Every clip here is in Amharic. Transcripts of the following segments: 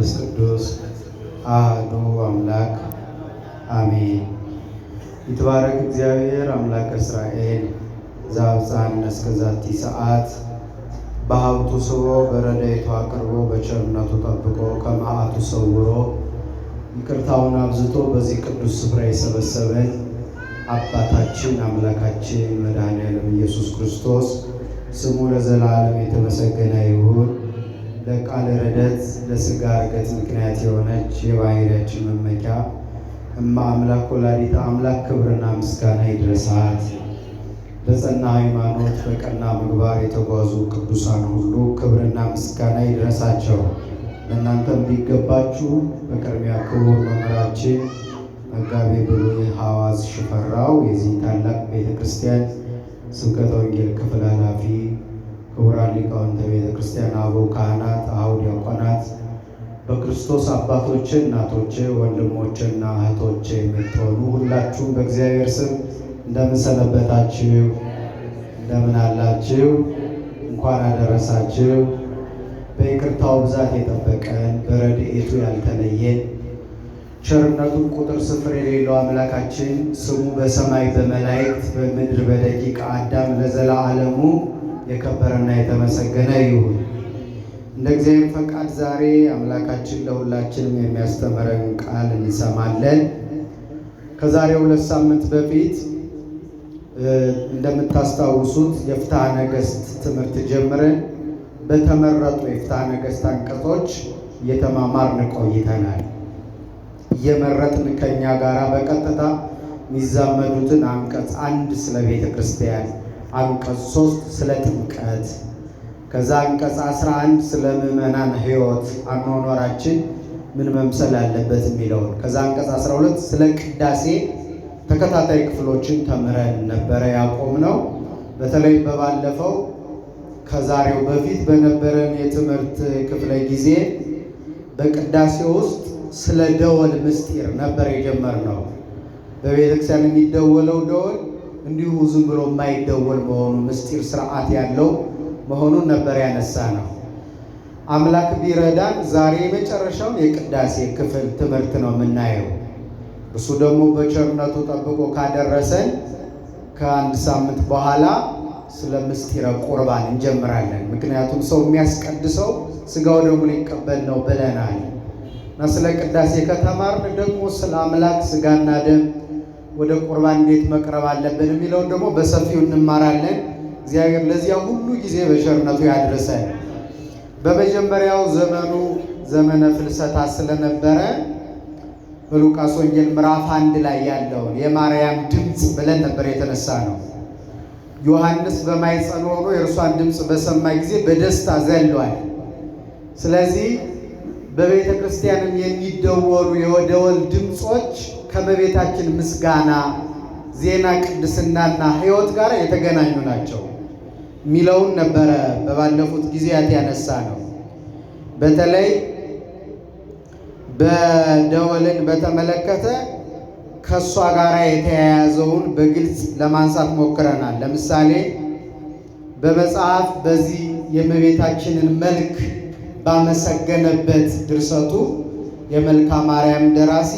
መንፈስ ቅዱስ አሐዱ አምላክ አሜን። ይትባረክ እግዚአብሔር አምላከ እስራኤል ዘአብጽሐነ እስከ ዛቲ ሰዓት በሀብቱ ስቦ በረድኤቱ አቅርቦ በቸርነቱ ጠብቆ ከመዓቱ ሰውሮ ይቅርታውን አብዝቶ በዚህ ቅዱስ ስፍራ የሰበሰበን አባታችን አምላካችን መድኃኔዓለም ኢየሱስ ክርስቶስ ስሙ ለዘላለም የተመሰገነ ይሁን። ለቃለ ረድኤት ለሥጋ ዕርገት ምክንያት የሆነች የባሕርያችን መመኪያ እማ አምላክ ወላዲተ አምላክ ክብርና ምስጋና ይድረሳት። በጸና ሃይማኖት በቀና ምግባር የተጓዙ ቅዱሳን ሁሉ ክብርና ምስጋና ይድረሳቸው። ለእናንተም ሊገባችሁ በቅድሚያ ክቡር መምህራችን መጋቤ ብሉይ ሐዋዝ ሽፈራው የዚህ ታላቅ ቤተ ክርስቲያን ስብከተ ወንጌል ክፍል ኃላፊ፣ ክቡራን ሊቃውንተ ቤተ ክርስቲያን፣ አበው ካህናት፣ አኀው ዲያቆናት፣ በክርስቶስ አባቶቼ፣ እናቶቼ፣ ወንድሞቼና እህቶቼ የምትሆኑ ሁላችሁም በእግዚአብሔር ስም እንደምን ሰነበታችሁ? እንደምን አላችሁ? እንኳን አደረሳችሁ። በይቅርታው ብዛት የጠበቀን በረድኤቱ ያልተለየን ቸርነቱን ቁጥር ስፍር የሌለው አምላካችን ስሙ በሰማይ በመላእክት በምድር በደቂቀ አዳም ለዘላለሙ የከበረና የተመሰገነ ይሁን። እንደ እግዚአብሔር ፈቃድ ዛሬ አምላካችን ለሁላችንም የሚያስተምረን ቃል እንሰማለን። ከዛሬ 2 ሳምንት በፊት እንደምታስታውሱት የፍትሐ ነገሥት ትምህርት ጀምረን በተመረጡ የፍትሐ ነገሥት አንቀጾች እየተማማርን ቆይተናል። እየመረጥን ከኛ ጋራ በቀጥታ የሚዛመዱትን አንቀጽ 1 ስለ ቤተ ክርስቲያን፣ አንቀጽ 3 ስለ ጥምቀት፣ ከዛ አንቀጽ 11 ስለ ምዕመናን ሕይወት አኗኗራችን ምን መምሰል አለበት የሚለውን፣ ከዛ አንቀጽ 12 ስለ ቅዳሴ ተከታታይ ክፍሎችን ተምረን ነበረ ያቆምነው። በተለይ በባለፈው ከዛሬው በፊት በነበረን የትምህርት ክፍለ ጊዜ በቅዳሴ ውስጥ ስለ ደወል ምስጢር ነበር የጀመርነው። በቤተክርስቲያን የሚደወለው ደወል እንዲሁ ዝም ብሎ የማይደወል መሆኑ ምስጢር ስርዓት ያለው መሆኑን ነበር ያነሳ ነው። አምላክ ቢረዳን ዛሬ የመጨረሻውን የቅዳሴ ክፍል ትምህርት ነው የምናየው። እሱ ደግሞ በቸርነቱ ጠብቆ ካደረሰን ከአንድ ሳምንት በኋላ ስለ ምስጢረ ቁርባን እንጀምራለን። ምክንያቱም ሰው የሚያስቀድሰው ስጋው ደግሞ ሊቀበል ነው ብለናል እና ስለ ቅዳሴ ከተማርን ደግሞ ስለ አምላክ ስጋና ደም ወደ ቁርባን እንዴት መቅረብ አለብን የሚለውን ደግሞ በሰፊው እንማራለን። እግዚአብሔር ለዚያ ሁሉ ጊዜ በቸርነቱ ያድርሰን። በመጀመሪያው ዘመኑ ዘመነ ፍልሰታ ስለነበረ በሉቃስ ወንጌል ምዕራፍ 1 ላይ ያለውን የማርያም ድምፅ ብለን ነበር የተነሳ ነው። ዮሐንስ በማኅፀን ሆኖ የእርሷን ድምፅ በሰማ ጊዜ በደስታ ዘሏል። ስለዚህ በቤተ ክርስቲያንም የሚደወሉ የደወል ድምፆች ከእመቤታችን ምስጋና፣ ዜና፣ ቅድስናና ሕይወት ጋር የተገናኙ ናቸው የሚለውን ነበረ በባለፉት ጊዜያት ያነሳ ነው። በተለይ በደወልን በተመለከተ ከእሷ ጋር የተያያዘውን በግልጽ ለማንሳት ሞክረናል። ለምሳሌ በመጽሐፍ በዚህ የእመቤታችንን መልክ ባመሰገነበት ድርሰቱ የመልክአ ማርያም ደራሲ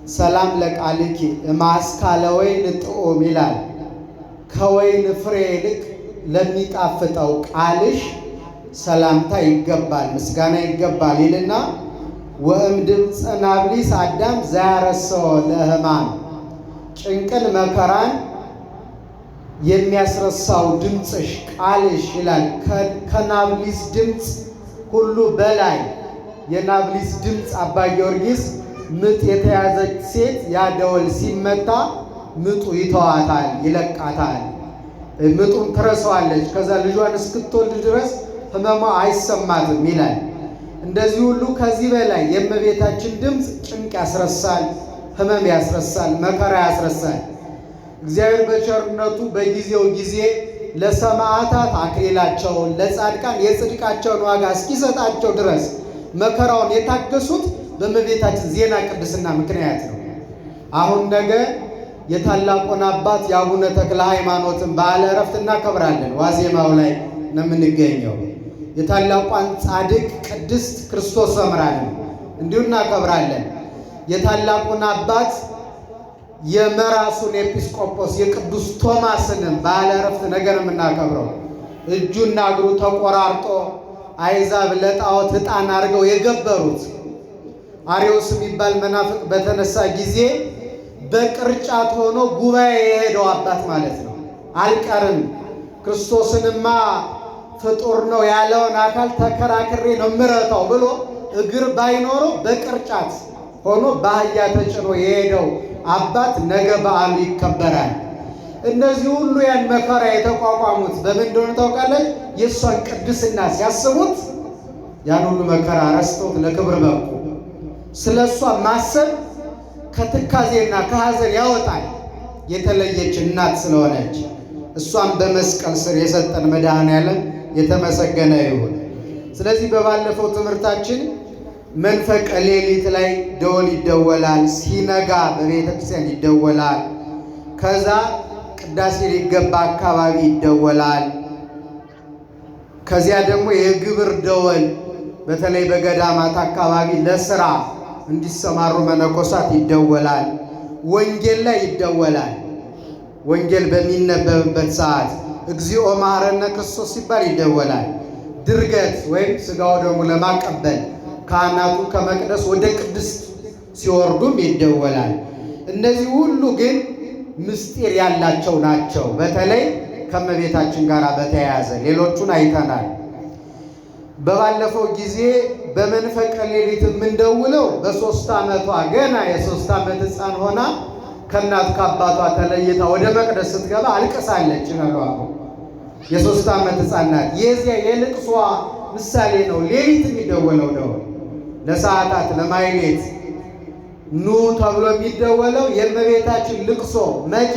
ሰላም ለቃልኪ እምአስካለ ወይን ጥዑም ይላል። ከወይን ፍሬ ይልቅ ለሚጣፍጠው ቃልሽ ሰላምታ ይገባል፣ ምስጋና ይገባል ይልና ወእም ድምፀ ናብሊስ አዳም ዘያረሰው ለሕማም፣ ጭንቅን መከራን የሚያስረሳው ድምፅሽ ቃልሽ ይላል። ከናብሊስ ድምፅ ሁሉ በላይ የናብሊስ ድምፅ አባ ጊዮርጊስ ምጥ የተያዘች ሴት ያደወል ሲመታ ምጡ ይተዋታል፣ ይለቃታል፣ ምጡን ትረሳዋለች፣ ከዛ ልጇን እስክትወልድ ድረስ ህመሟ አይሰማትም ይላል። እንደዚህ ሁሉ ከዚህ በላይ የእመቤታችን ድምፅ ጭንቅ ያስረሳል፣ ህመም ያስረሳል፣ መከራ ያስረሳል። እግዚአብሔር በቸርነቱ በጊዜው ጊዜ ለሰማዕታት አክሊላቸውን ለጻድቃን የጽድቃቸውን ዋጋ እስኪሰጣቸው ድረስ መከራውን የታገሱት በእመቤታችን ዜና ቅድስና ምክንያት ነው። አሁን ነገ የታላቁን አባት የአቡነ ተክለ ሃይማኖትን በዓለ ዕረፍት እናከብራለን። ዋዜማው ላይ ነው የምንገኘው። የታላቋን ጻድቅ ቅድስት ክርስቶስ ሰምራን እንዲሁ እናከብራለን። የታላቁን አባት የመራሱን ኤጲስቆጶስ የቅዱስ ቶማስንም ባለ ዕረፍት ነገር የምናከብረው እጁና እግሩ ተቆራርጦ አይዛብ ለጣዖት ዕጣን አድርገው የገበሩት አርዮስ የሚባል መናፍቅ በተነሳ ጊዜ በቅርጫት ሆኖ ጉባኤ የሄደው አባት ማለት ነው። አልቀርም ክርስቶስንማ ፍጡር ነው ያለውን አካል ተከራክሬ ነው ምረታው ብሎ እግር ባይኖረው በቅርጫት ሆኖ በአህያ ተጭኖ የሄደው አባት ነገ በዓሉ ይከበራል። እነዚህ ሁሉ ያን መከራ የተቋቋሙት በምን እንደሆነ ታውቃለች? የእሷን ቅድስና ሲያስቡት ያን ሁሉ መከራ ረስተውት ለክብር በቁ። ስለ እሷ ማሰብ ከትካዜና ከሐዘን ያወጣል። የተለየች እናት ስለሆነች እሷን በመስቀል ስር የሰጠን መድኃኔዓለም የተመሰገነ ይሁን። ስለዚህ በባለፈው ትምህርታችን መንፈቀ ሌሊት ላይ ደወል ይደወላል። ሲነጋ በቤተ ክርስቲያን ይደወላል። ከዛ ቅዳሴ ሊገባ አካባቢ ይደወላል። ከዚያ ደግሞ የግብር ደወል በተለይ በገዳማት አካባቢ ለስራ እንዲሰማሩ መነኮሳት ይደወላል። ወንጌል ላይ ይደወላል። ወንጌል በሚነበብበት ሰዓት እግዚኦ መሐረነ ክርስቶስ ሲባል ይደወላል። ድርገት ወይም ሥጋው ደግሞ ለማቀበል ካህናቱ ከመቅደስ ወደ ቅድስት ሲወርዱም ይደወላል። እነዚህ ሁሉ ግን ምስጢር ያላቸው ናቸው። በተለይ ከእመቤታችን ጋር በተያያዘ ሌሎቹን አይተናል። በባለፈው ጊዜ በመንፈቀ ሌሊት የምንደውለው በ3 ዓመቷ ገና የ3 ዓመት ሕፃን ሆና ከእናት ከአባቷ ተለይታ ወደ መቅደስ ስትገባ አልቅሳለች ነው። የ3 ዓመት ሕፃን ናት። የዚያ የልቅሷ ምሳሌ ነው ሌሊት የሚደወለው ደወል። ለሰዓታት ለማይሌት ኑ ተብሎ የሚደወለው የእመቤታችን ልቅሶ መቼ?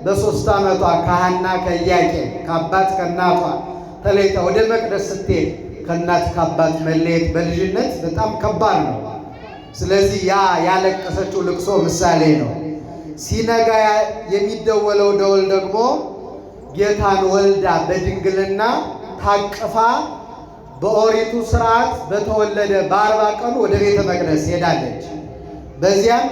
በ3 ዓመቷ ከሐና ከኢያቄም ከአባት ከእናቷ ተለይታ ወደ መቅደስ ስትሄድ ከእናት ከአባት መለየት በልጅነት በጣም ከባድ ነው። ስለዚህ ያ ያለቀሰችው ልቅሶ ምሳሌ ነው። ሲነጋ የሚደወለው ደወል ደግሞ ጌታን ወልዳ በድንግልና ታቅፋ በኦሪቱ ስርዓት በተወለደ በ40 ቀኑ ወደ ቤተ መቅደስ ሄዳለች። በዚያም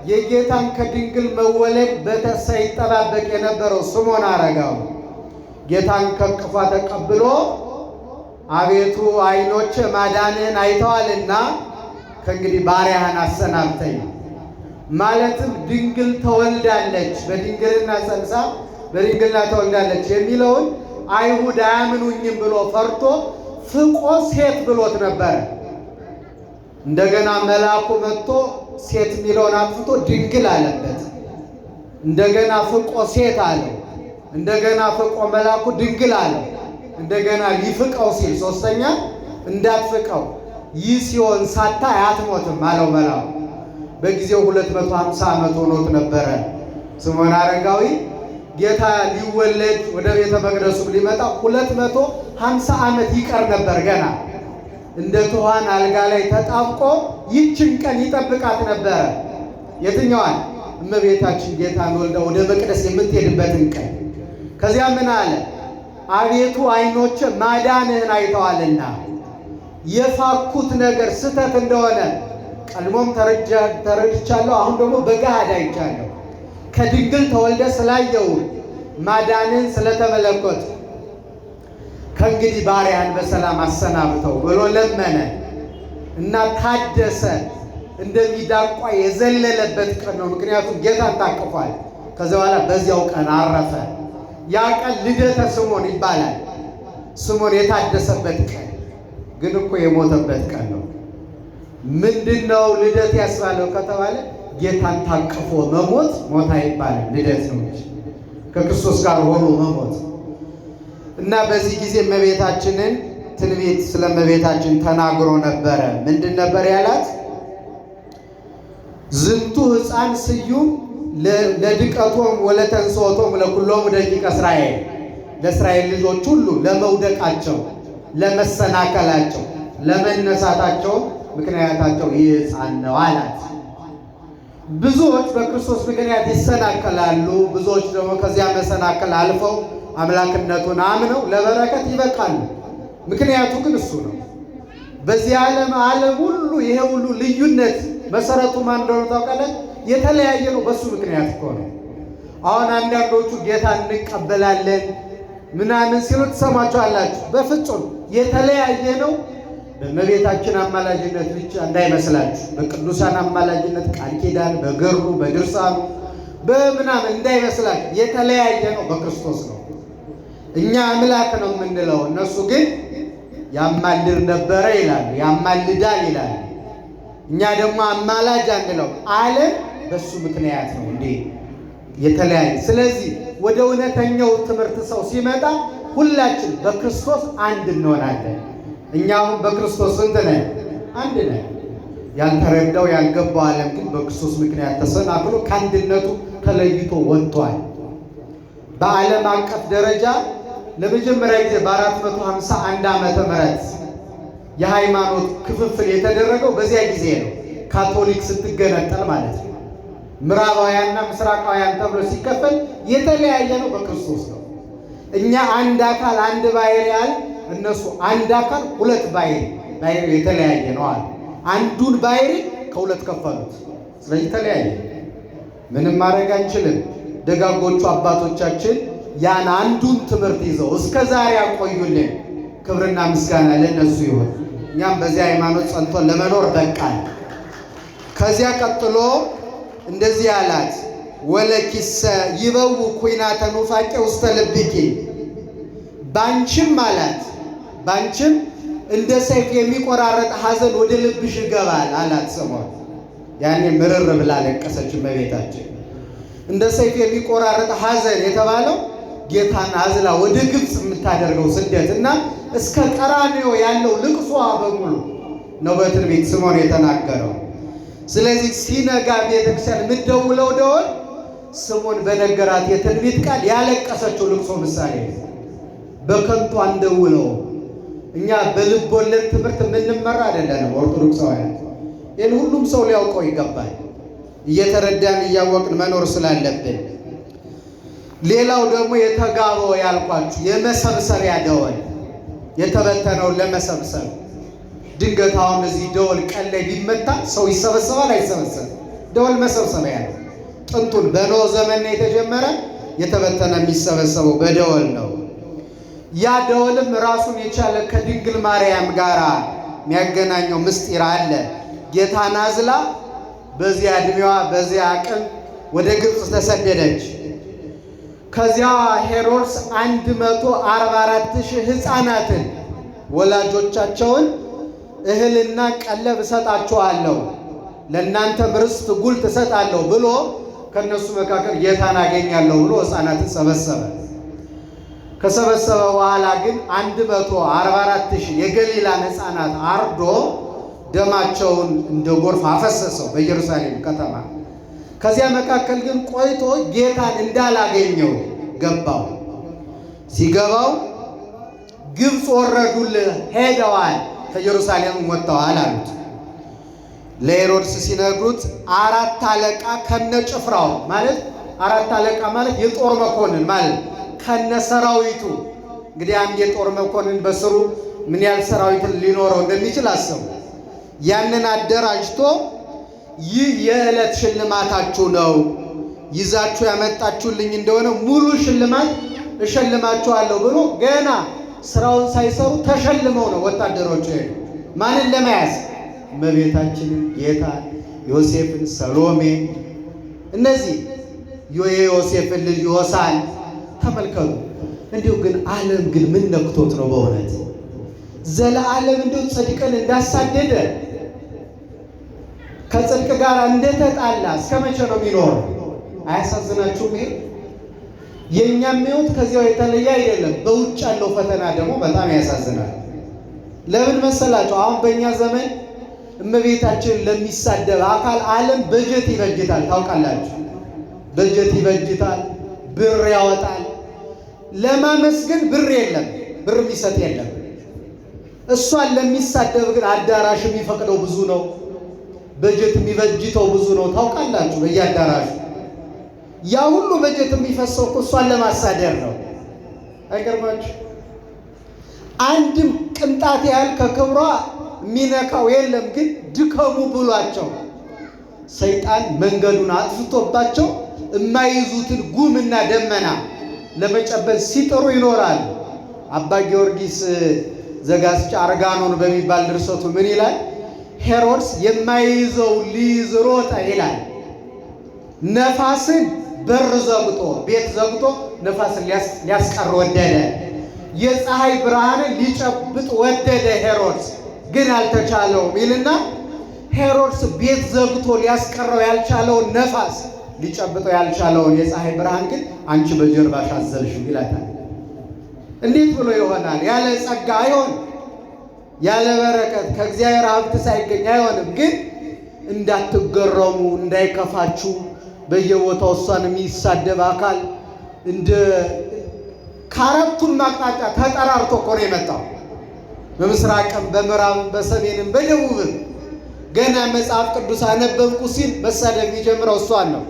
የጌታን ከድንግል መወለድ በተስፋ ይጠባበቅ የነበረው ስምዖን አረጋዊ ጌታን ከቅፏ ተቀብሎ አቤቱ ዓይኖች ማዳንህን አይተዋልና ከእንግዲህ ባሪያህን አሰናብተኝ፣ ማለትም ድንግል ተወልዳለች፣ በድንግልና ጸንሳ በድንግልና ተወልዳለች የሚለውን አይሁድ አያምኑኝም ብሎ ፈርቶ ፍቆ ሴት ብሎት ነበረ። እንደገና መልአኩ መጥቶ ሴት የሚለውን አጥፍቶ ድንግል አለበት። እንደገና ፍቆ ሴት አለው። እንደገና ፍቆ መልአኩ ድንግል አለው። እንደገና ሊፍቀው ሲል ሶስተኛ እንዳትፍቀው ይህ ሲሆን ሳታይ አትሞትም አለው መልአኩ። በጊዜው 250 ዓመት ሆኖት ነበረ ስምዖን አረጋዊ። ጌታ ሊወለድ ወደ ቤተ መቅደሱ ሊመጣ 250 ዓመት ይቀር ነበር። ገና እንደ ትኋን አልጋ ላይ ተጣብቆ ይችን ቀን ይጠብቃት ነበረ። የትኛዋን? እመቤታችን ጌታን ወልዳ ወደ መቅደስ የምትሄድበትን ቀን። ከዚያ ምን አለ? አቤቱ ዓይኖች ማዳንህን አይተዋልና የፋኩት ነገር ስተት እንደሆነ ቀድሞም ተረድቻለሁ፣ አሁን ደግሞ በገሃድ አይቻለሁ። ከድንግል ተወልደ ስላየው ማዳንን ስለተመለከቱ ከእንግዲህ ባሪያን በሰላም አሰናብተው ብሎ ለመነ እና ታደሰ። እንደሚዳቋ የዘለለበት ቀን ነው። ምክንያቱም ጌታን ታቅፏል። ከዚያ በኋላ በዚያው ቀን አረፈ። ያ ቀን ልደተ ስምዖን ይባላል። ስምዖን የታደሰበት ቀን ግን እኮ የሞተበት ቀን ነው። ምንድነው ልደት ያስባለው ከተባለ ጌታን ታቅፎ መሞት ሞት አይባልም፣ ልደት ነው እንጂ ከክርስቶስ ጋር ሆኖ መሞት እና በዚህ ጊዜ እመቤታችንን ትንቢት ስለ እመቤታችን ተናግሮ ነበረ። ምንድን ነበር ያላት? ዝንቱ ሕፃን ስዩም ለድቀቶም ወለተንሥኦቶም ለኩሎሙ ደቂቀ እስራኤል፣ ለእስራኤል ልጆች ሁሉ ለመውደቃቸው፣ ለመሰናከላቸው፣ ለመነሳታቸው ምክንያታቸው ይህ ሕፃን ነው አላት። ብዙዎች በክርስቶስ ምክንያት ይሰናከላሉ። ብዙዎች ደግሞ ከዚያ መሰናከል አልፈው አምላክነቱን አምነው ለበረከት ይበቃሉ። ምክንያቱ ግን እሱ ነው። በዚህ ዓለም ሁሉ ይሄ ሁሉ ልዩነት መሰረቱ ማን እንደሆነ ታውቃለህ? የተለያየ ነው። በሱ ምክንያት እኮ ነው። አሁን አንዳንዶቹ ጌታ እንቀበላለን ምናምን ሲሉ ትሰማቸዋላችሁ። በፍጹም የተለያየ ነው። በእመቤታችን አማላጅነት ብቻ እንዳይመስላችሁ፣ በቅዱሳን አማላጅነት ቃል ኪዳን በገሩ በድርሳኑ በምናምን እንዳይመስላችሁ። የተለያየ ነው። በክርስቶስ ነው። እኛ አምላክ ነው የምንለው፣ እነሱ ግን ያማልድ ነበረ ይላሉ፣ ያማልዳል ይላሉ። እኛ ደግሞ አማላጅ አንለው። ዓለም በሱ ምክንያት ነው እንዴ የተለያየ። ስለዚህ ወደ እውነተኛው ትምህርት ሰው ሲመጣ ሁላችን በክርስቶስ አንድ እንሆናለን። እኛ አሁን በክርስቶስ ስንት ነን? አንድ ነን። ያልተረዳው ያልገባው ዓለም ግን በክርስቶስ ምክንያት ተሰናክሎ ከአንድነቱ ተለይቶ ወጥቷል። በዓለም አቀፍ ደረጃ ለመጀመሪያ ጊዜ በ451 ዓመተ ምህረት የሃይማኖት ክፍፍል የተደረገው በዚያ ጊዜ ነው። ካቶሊክ ስትገነጠል ማለት ነው። ምዕራባውያንና ምስራቃውያን ተብሎ ሲከፈል የተለያየ ነው። በክርስቶስ ነው። እኛ አንድ አካል አንድ ባሕርይ ያህል፣ እነሱ አንድ አካል ሁለት ባሕርይ፣ ባሕርዩ የተለያየ ነው አለ። አንዱን ባሕርይ ከሁለት ከፈሉት። ስለዚህ የተለያየ ምንም ማድረግ አንችልም። ደጋጎቹ አባቶቻችን ያን አንዱን ትምህርት ይዘው እስከ ዛሬ ያቆዩልን። ክብርና ምስጋና ለነሱ ይሁን። እኛም በዚህ ሃይማኖት ጸንቶን ለመኖር በቃል። ከዚያ ቀጥሎ እንደዚህ አላት፣ ወለኪሰ ይበው ኩናተ ኑፋቄ ውስተ ልብኪ፣ ባንቺም አላት፣ ባንቺም እንደ ሰይፍ የሚቆራረጥ ሐዘን ወደ ልብሽ ይገባል አላት። ሰሞን ያኔ ምርር ብላ ለቀሰች እመቤታችን። እንደ ሰይፍ የሚቆራረጥ ሐዘን የተባለው ጌታን አዝላ ወደ ግብፅ የምታደርገው ስደት እና እስከ ቀራንዮ ያለው ልቅሷ በሙሉ ነው በትንቢት ስምዖን የተናገረው። ስለዚህ ሲነጋ ቤተክርስቲያን የምትደውለው ደወል ስምዖን በነገራት የትንቢት ቃል ያለቀሰችው ልቅሶ ምሳሌ ነው። በከንቱ አንደውለው። እኛ በልብ ወለድ ትምህርት የምንመራ አይደለንም ኦርቶዶክሳውያን። ይህን ሁሉም ሰው ሊያውቀው ይገባል። እየተረዳን እያወቅን መኖር ስላለብን። ሌላው ደግሞ የተጋበው ያልኳችሁ የመሰብሰቢያ ደወል፣ የተበተነውን ለመሰብሰብ። ድንገት አሁን እዚህ ደወል ቀን ላይ ቢመታ ሰው ይሰበሰባል አይሰበሰብም? ደወል መሰብሰቢያ ነው። ጥንቱን በኖህ ዘመን ነው የተጀመረ። የተበተነ የሚሰበሰበው በደወል ነው። ያ ደወልም ራሱን የቻለ ከድንግል ማርያም ጋር የሚያገናኘው ምስጢር አለ። ጌታን አዝላ በዚያ ዕድሜዋ በዚያ አቅም ወደ ግብፅ ተሰደደች። ከዚያ ሄሮድስ 144,000 ሕፃናትን ወላጆቻቸውን እህልና ቀለብ እሰጣቸዋለሁ፣ ለእናንተም ርስት ጉልት እሰጣለሁ ብሎ ከእነሱ መካከል ጌታን አገኛለሁ ብሎ ሕፃናትን ሰበሰበ። ከሰበሰበ በኋላ ግን 144,000 የገሊላን ሕፃናት አርዶ ደማቸውን እንደ ጎርፍ አፈሰሰው በኢየሩሳሌም ከተማ። ከዚያ መካከል ግን ቆይቶ ጌታን እንዳላገኘው ገባው። ሲገባው ግብፅ ወረዱልህ፣ ሄደዋል፣ ከኢየሩሳሌም ወጥተዋል አሉት። ለሄሮድስ ሲነግሩት 4 አለቃ ከነጭፍራው ማለት 4 አለቃ ማለት የጦር መኮንን ማለት ከነ ሰራዊቱ። እንግዲህ አንድ የጦር መኮንን በስሩ ምን ያህል ሰራዊት ሊኖረው እንደሚችል አሰቡ። ያንን አደራጅቶ ይህ የዕለት ሽልማታችሁ ነው፣ ይዛችሁ ያመጣችሁልኝ እንደሆነ ሙሉ ሽልማት እሸልማችኋለሁ ብሎ ገና ስራውን ሳይሰሩ ተሸልመው ነው ወታደሮች ሄዱ። ማንን ለመያዝ? እመቤታችንን፣ ጌታን፣ ዮሴፍን፣ ሰሎሜ፣ እነዚህ የዮሴፍን ልጅ ዮሳን ተመልከቱ። እንዲሁ ግን ዓለም ግን ምን ነክቶት ነው በእውነት ዘለዓለም እንዲሁ ጽድቅን እንዳሳደደ ከጽድቅ ጋር እንደተጣላ እስከ መቼ ነው የሚኖረው? አያሳዝናችሁም? ይሄ የእኛም ሕይወት ከዚያው የተለየ አይደለም። በውጭ ያለው ፈተና ደግሞ በጣም ያሳዝናል። ለምን መሰላችሁ? አሁን በእኛ ዘመን እመቤታችን ለሚሳደብ አካል ዓለም በጀት ይበጅታል። ታውቃላችሁ? በጀት ይበጅታል፣ ብር ያወጣል። ለማመስገን ብር የለም፣ ብር የሚሰጥ የለም። እሷን ለሚሳደብ ግን አዳራሽ የሚፈቅደው ብዙ ነው፣ በጀት የሚበጅተው ብዙ ነው። ታውቃላችሁ? በየአዳራሹ ያ ሁሉ በጀት የሚፈሰው እኮ እሷን ለማሳደር ነው። አይገርማችሁ? አንድም ቅንጣት ያህል ከክብሯ የሚነካው የለም። ግን ድከሙ ብሏቸው ሰይጣን መንገዱን አጥፍቶባቸው የማይዙትን ጉምና ደመና ለመጨበጥ ሲጥሩ ይኖራሉ። አባ ጊዮርጊስ ዘጋስጫ አርጋኖን በሚባል ድርሰቱ ምን ይላል? ሄሮድስ የማይዘው ሊይዝ ሮጠ ይላል። ነፋስን በር ዘግቶ ቤት ዘግቶ ነፋስን ሊያስቀር ወደደ። የፀሐይ ብርሃንን ሊጨብጥ ወደደ ሄሮድስ ግን አልተቻለውም ይልና ሄሮድስ ቤት ዘግቶ ሊያስቀረው ያልቻለውን ነፋስ ሊጨብጠው ያልቻለውን የፀሐይ ብርሃን ግን አንቺ በጀርባሽ አዘልሽው ይላታል። እንዴት ብሎ ይሆናል? ያለ ጸጋ አይሆን፣ ያለ በረከት ከእግዚአብሔር ሀብት ሳይገኝ አይሆንም። ግን እንዳትገረሙ እንዳይከፋችሁ በየቦታው እሷን የሚሳደብ አካል እንደ ከአራቱም አቅጣጫ ተጠራርቶ እኮ ነው የመጣው። በምስራቅም በምዕራብም በሰሜንም በደቡብም ገና መጽሐፍ ቅዱስ አነበብኩ ሲል መሳደብ የሚጀምረው እሷን ነው።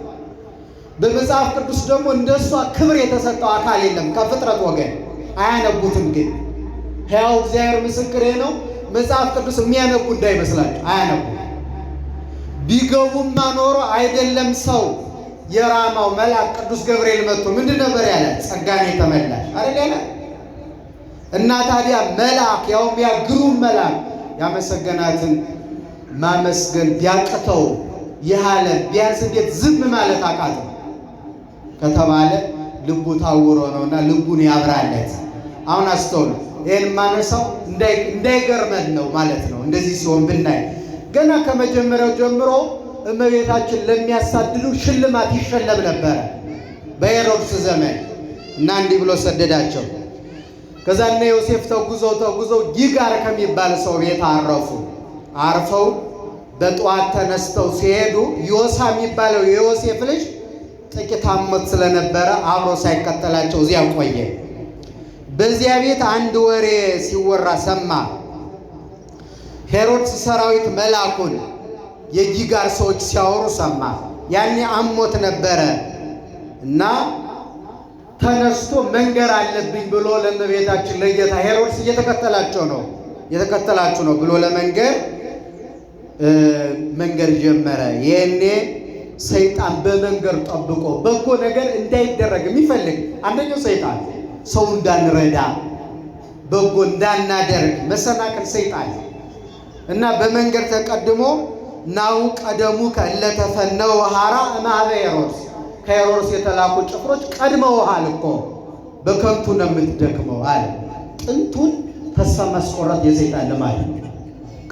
በመጽሐፍ ቅዱስ ደግሞ እንደሷ ክብር የተሰጠው አካል የለም ከፍጥረት ወገን። አያነቡትም። ግን ሕያው እግዚአብሔር ምስክሬ ነው። መጽሐፍ ቅዱስ የሚያነቡ እንዳይመስላችሁ አያነቡ። ቢገቡማ ኖሮ አይደለም ሰው የራማው መልአክ ቅዱስ ገብርኤል መጥቶ ምንድን ነበር ያለ? ጸጋን የተመላሽ አይደል ያለ? እና ታዲያ መልአክ ያውም ያ ግሩም መልአክ ያመሰገናትን ማመስገን ቢያቅተው ያለ ቢያንስ እንዴት ዝም ማለት አቃተው ከተባለ ልቡ ታውሮ ነውና ልቡን ያብራለት። አሁን አስተውሉ። ይሄን ማነሳው እንዳይገርመን ነው ማለት ነው። እንደዚህ ሲሆን ብናይ ገና ከመጀመሪያው ጀምሮ እመቤታችን ለሚያሳድዱ ሽልማት ይሸለም ነበረ በሄሮድስ ዘመን እና እንዲህ ብሎ ሰደዳቸው። ከዛ እነ ዮሴፍ ተጉዘው ጊጋር ከሚባል ሰው ቤት አረፉ። አርፈው በጠዋት ተነስተው ሲሄዱ ዮሳ የሚባለው የዮሴፍ ልጅ ጥቂት ዓመት ስለነበረ አብሮ ሳይከተላቸው እዚያ ቆየ። በዚያ ቤት አንድ ወሬ ሲወራ ሰማ። ሄሮድስ ሰራዊት መላኩን የጊጋር ሰዎች ሲያወሩ ሰማ። ያኔ አሞት ነበረ እና ተነስቶ መንገር አለብኝ ብሎ ለእመቤታችን ለጌታ ሄሮድስ እየተከተላችሁ ነው ብሎ ለመንገር መንገር ጀመረ። ይሄኔ ሰይጣን በመንገር ጠብቆ በጎ ነገር እንዳይደረግ የሚፈልግ አንደኛው ሰይጣን ሰው እንዳንረዳ በጎ እንዳናደርግ መሰናክል ሰይጣን እና በመንገድ ተቀድሞ ናው ቀደሙ ከለተፈነው ሐራ ማበ ሄሮድስ ከሄሮድስ የተላኩ ጭፍሮች ቀድመውሃል እኮ በከንቱ ነው የምትደክመው አለ። ጥንቱን ተስፋ ማስቆረጥ የሰይጣን ልማድ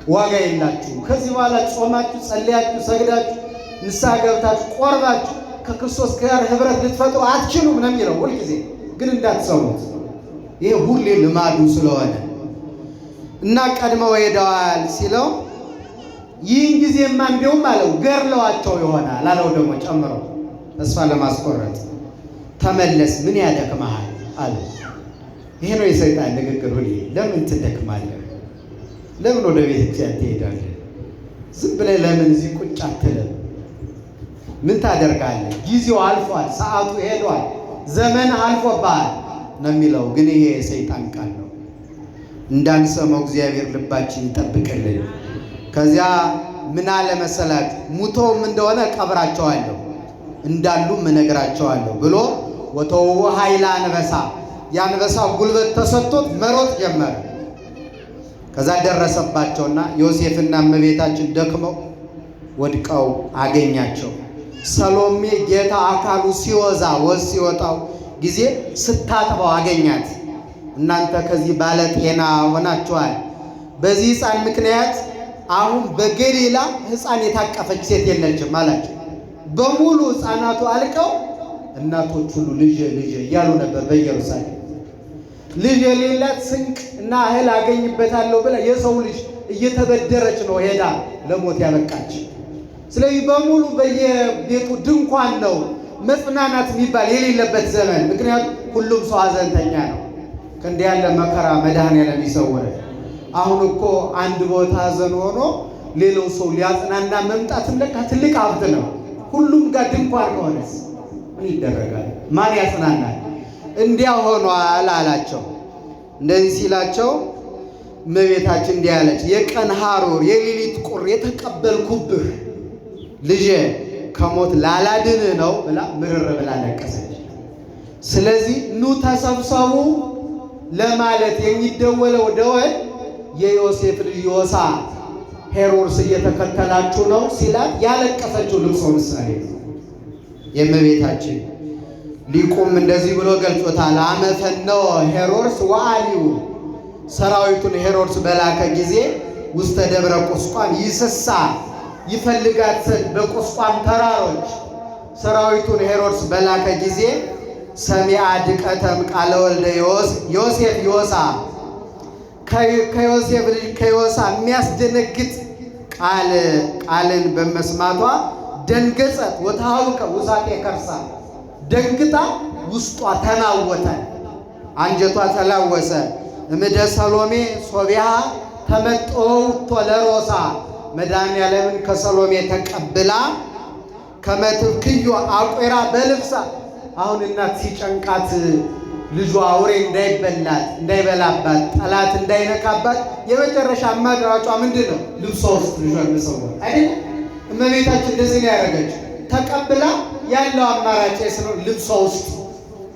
ዋጋ የላችሁ። ከዚህ በኋላ ጾማችሁ ጸልያችሁ ሰግዳችሁ ንስሐ ገብታችሁ ቆርባችሁ ከክርስቶስ ጋር ህብረት ልትፈጥሩ አትችሉም ነው የሚለው ሁልጊዜ። ግን እንዳትሰሙት ይሄ ሁሌ ልማዱ ስለሆነ እና ቀድመው ሄደዋል ሲለው ይህን ጊዜማ እንደውም አለው ገርለዋቸው ይሆናል አለው። ደግሞ ጨምረው ተስፋ ለማስቆረጥ ተመለስ፣ ምን ያደክመሃል አለ። ይሄ ነው የሰይጣን ንግግር። ሁሌ ለምን ትደክማለህ? ለምን ወደ ቤተ ክርስቲያን ትሄዳለህ? ዝም ብለህ ለምን እዚህ ቁጭ አትልም? ምን ታደርጋለህ? ጊዜው አልፏል፣ ሰዓቱ ሄዷል፣ ዘመን አልፎብሃል ነው የሚለው። ግን ይሄ የሰይጣን ቃል ነው። እንዳንሰማው እግዚአብሔር ልባችን ይጠብቅልን። ከዚያ ምን አለ መሰላችሁ? ሙተውም እንደሆነ ቀብራቸዋለሁ እንዳሉም እነግራቸዋለሁ ብሎ ወተው ኃይለ አንበሳ የአንበሳ ጉልበት ተሰጥቶት መሮጥ ጀመረ። ከዛ ደረሰባቸውና ዮሴፍና እመቤታችን ደክመው ወድቀው አገኛቸው። ሰሎሜ ጌታ አካሉ ሲወዛ ወዝ ሲወጣው ጊዜ ስታጥበው አገኛት። እናንተ ከዚህ ባለ ጤና ሆናችኋል። በዚህ ሕፃን ምክንያት አሁን በገሊላ ሕፃን የታቀፈች ሴት የለችም አላቸው። በሙሉ ሕፃናቱ አልቀው እናቶች ሁሉ ልጅ እያሉ ነበር በኢየሩሳሌም። ልጅ የሌላት ስንቅ እና እህል አገኝበታለሁ ብላ የሰው ልጅ እየተበደረች ነው ሄዳ ለሞት ያበቃች። ስለዚህ በሙሉ በየቤቱ ድንኳን ነው፣ መጽናናት የሚባል የሌለበት ዘመን። ምክንያቱም ሁሉም ሰው ሀዘንተኛ ነው። ከእንዲህ ያለ መከራ መድኃኔዓለም ይሰውረን። አሁን እኮ አንድ ቦታ ሀዘን ሆኖ ሌላው ሰው ሊያጽናና መምጣት ለካ ትልቅ ሀብት ነው። ሁሉም ጋር ድንኳን ከሆነስ ምን ይደረጋል? ማን ያጽናናል? እንዲያ ሆኗል አላቸው። እንደዚህ ሲላቸው እመቤታችን እንዲህ አለች፣ የቀን ሐሩር የሌሊት ቁር የተቀበልኩብህ ልጄ ከሞት ላላድን ነው ብላ ምርር ብላ ለቀሰች። ስለዚህ ኑ ተሰብሰቡ ለማለት የሚደወለው ደወል የዮሴፍ ልጅ ዮሳ ሄሮድስ እየተከተላችሁ ነው ሲላት ያለቀሰችው ልቅሶ ምሳሌ ነው የእመቤታችን። ሊቁም እንደዚህ ብሎ ገልጾታል። አመፈነወ ሄሮድስ ወአሊው ሰራዊቱን ሄሮድስ በላከ ጊዜ ውስተ ደብረ ቁስቋም ይስሳ ይፈልጋት ዘንድ በቁስቋም ተራሮች ሰራዊቱን ሄሮድስ በላከ ጊዜ ሰሚዐ ድቀተም ቃለ ወልደ ዮሴፍ ዮሳ ከዮሴፍ ልጅ ከዮሳ የሚያስደነግጥ ቃልን በመስማቷ ደንገጸት ወተሃውከ ውሳጤ ከርሳ ደንግጣ ውስጧ ተናወጠ፣ አንጀቷ ተላወሰ። እምደ ሰሎሜ ሶቢያ ተመጦውቶ ለሮሳ መድኃኒዓለምን ከሰሎሜ ተቀብላ ከመትብክዮ አቁራ በልብሳ። አሁን እናት ሲጨንቃት ልጇ አውሬ እንዳይበላባት ጠላት እንዳይነካባት የመጨረሻ አማራጯ ምንድን ነው? ልብሷ ውስጥ ልጇን መሰወር አይደል? እመቤታችን እንደዚህ ነው ያደረገችው። ተቀብላ ያለው አማራጭ ነው ልብሷ ውስጥ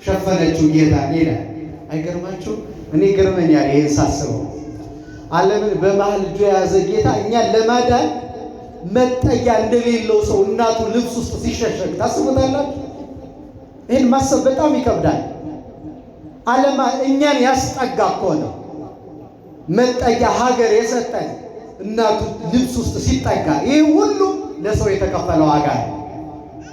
ሸፈነችው ጌታ ይላል። አይገርማችሁ? እኔ ገርመኛል ይሄን ሳስበው። ዓለምን በመሃል እጁ የያዘ ጌታ እኛን ለማዳን መጠጊያ እንደሌለው ሰው እናቱ ልብስ ውስጥ ሲሸሸግ ታስቡታላችሁ? ይህን ማሰብ በጣም ይከብዳል። ዓለማ እኛን ያስጠጋ እኮ ነው መጠጊያ ሀገር የሰጠን እናቱ ልብስ ውስጥ ሲጠጋ። ይህ ሁሉ ለሰው የተከፈለ ዋጋ ነው።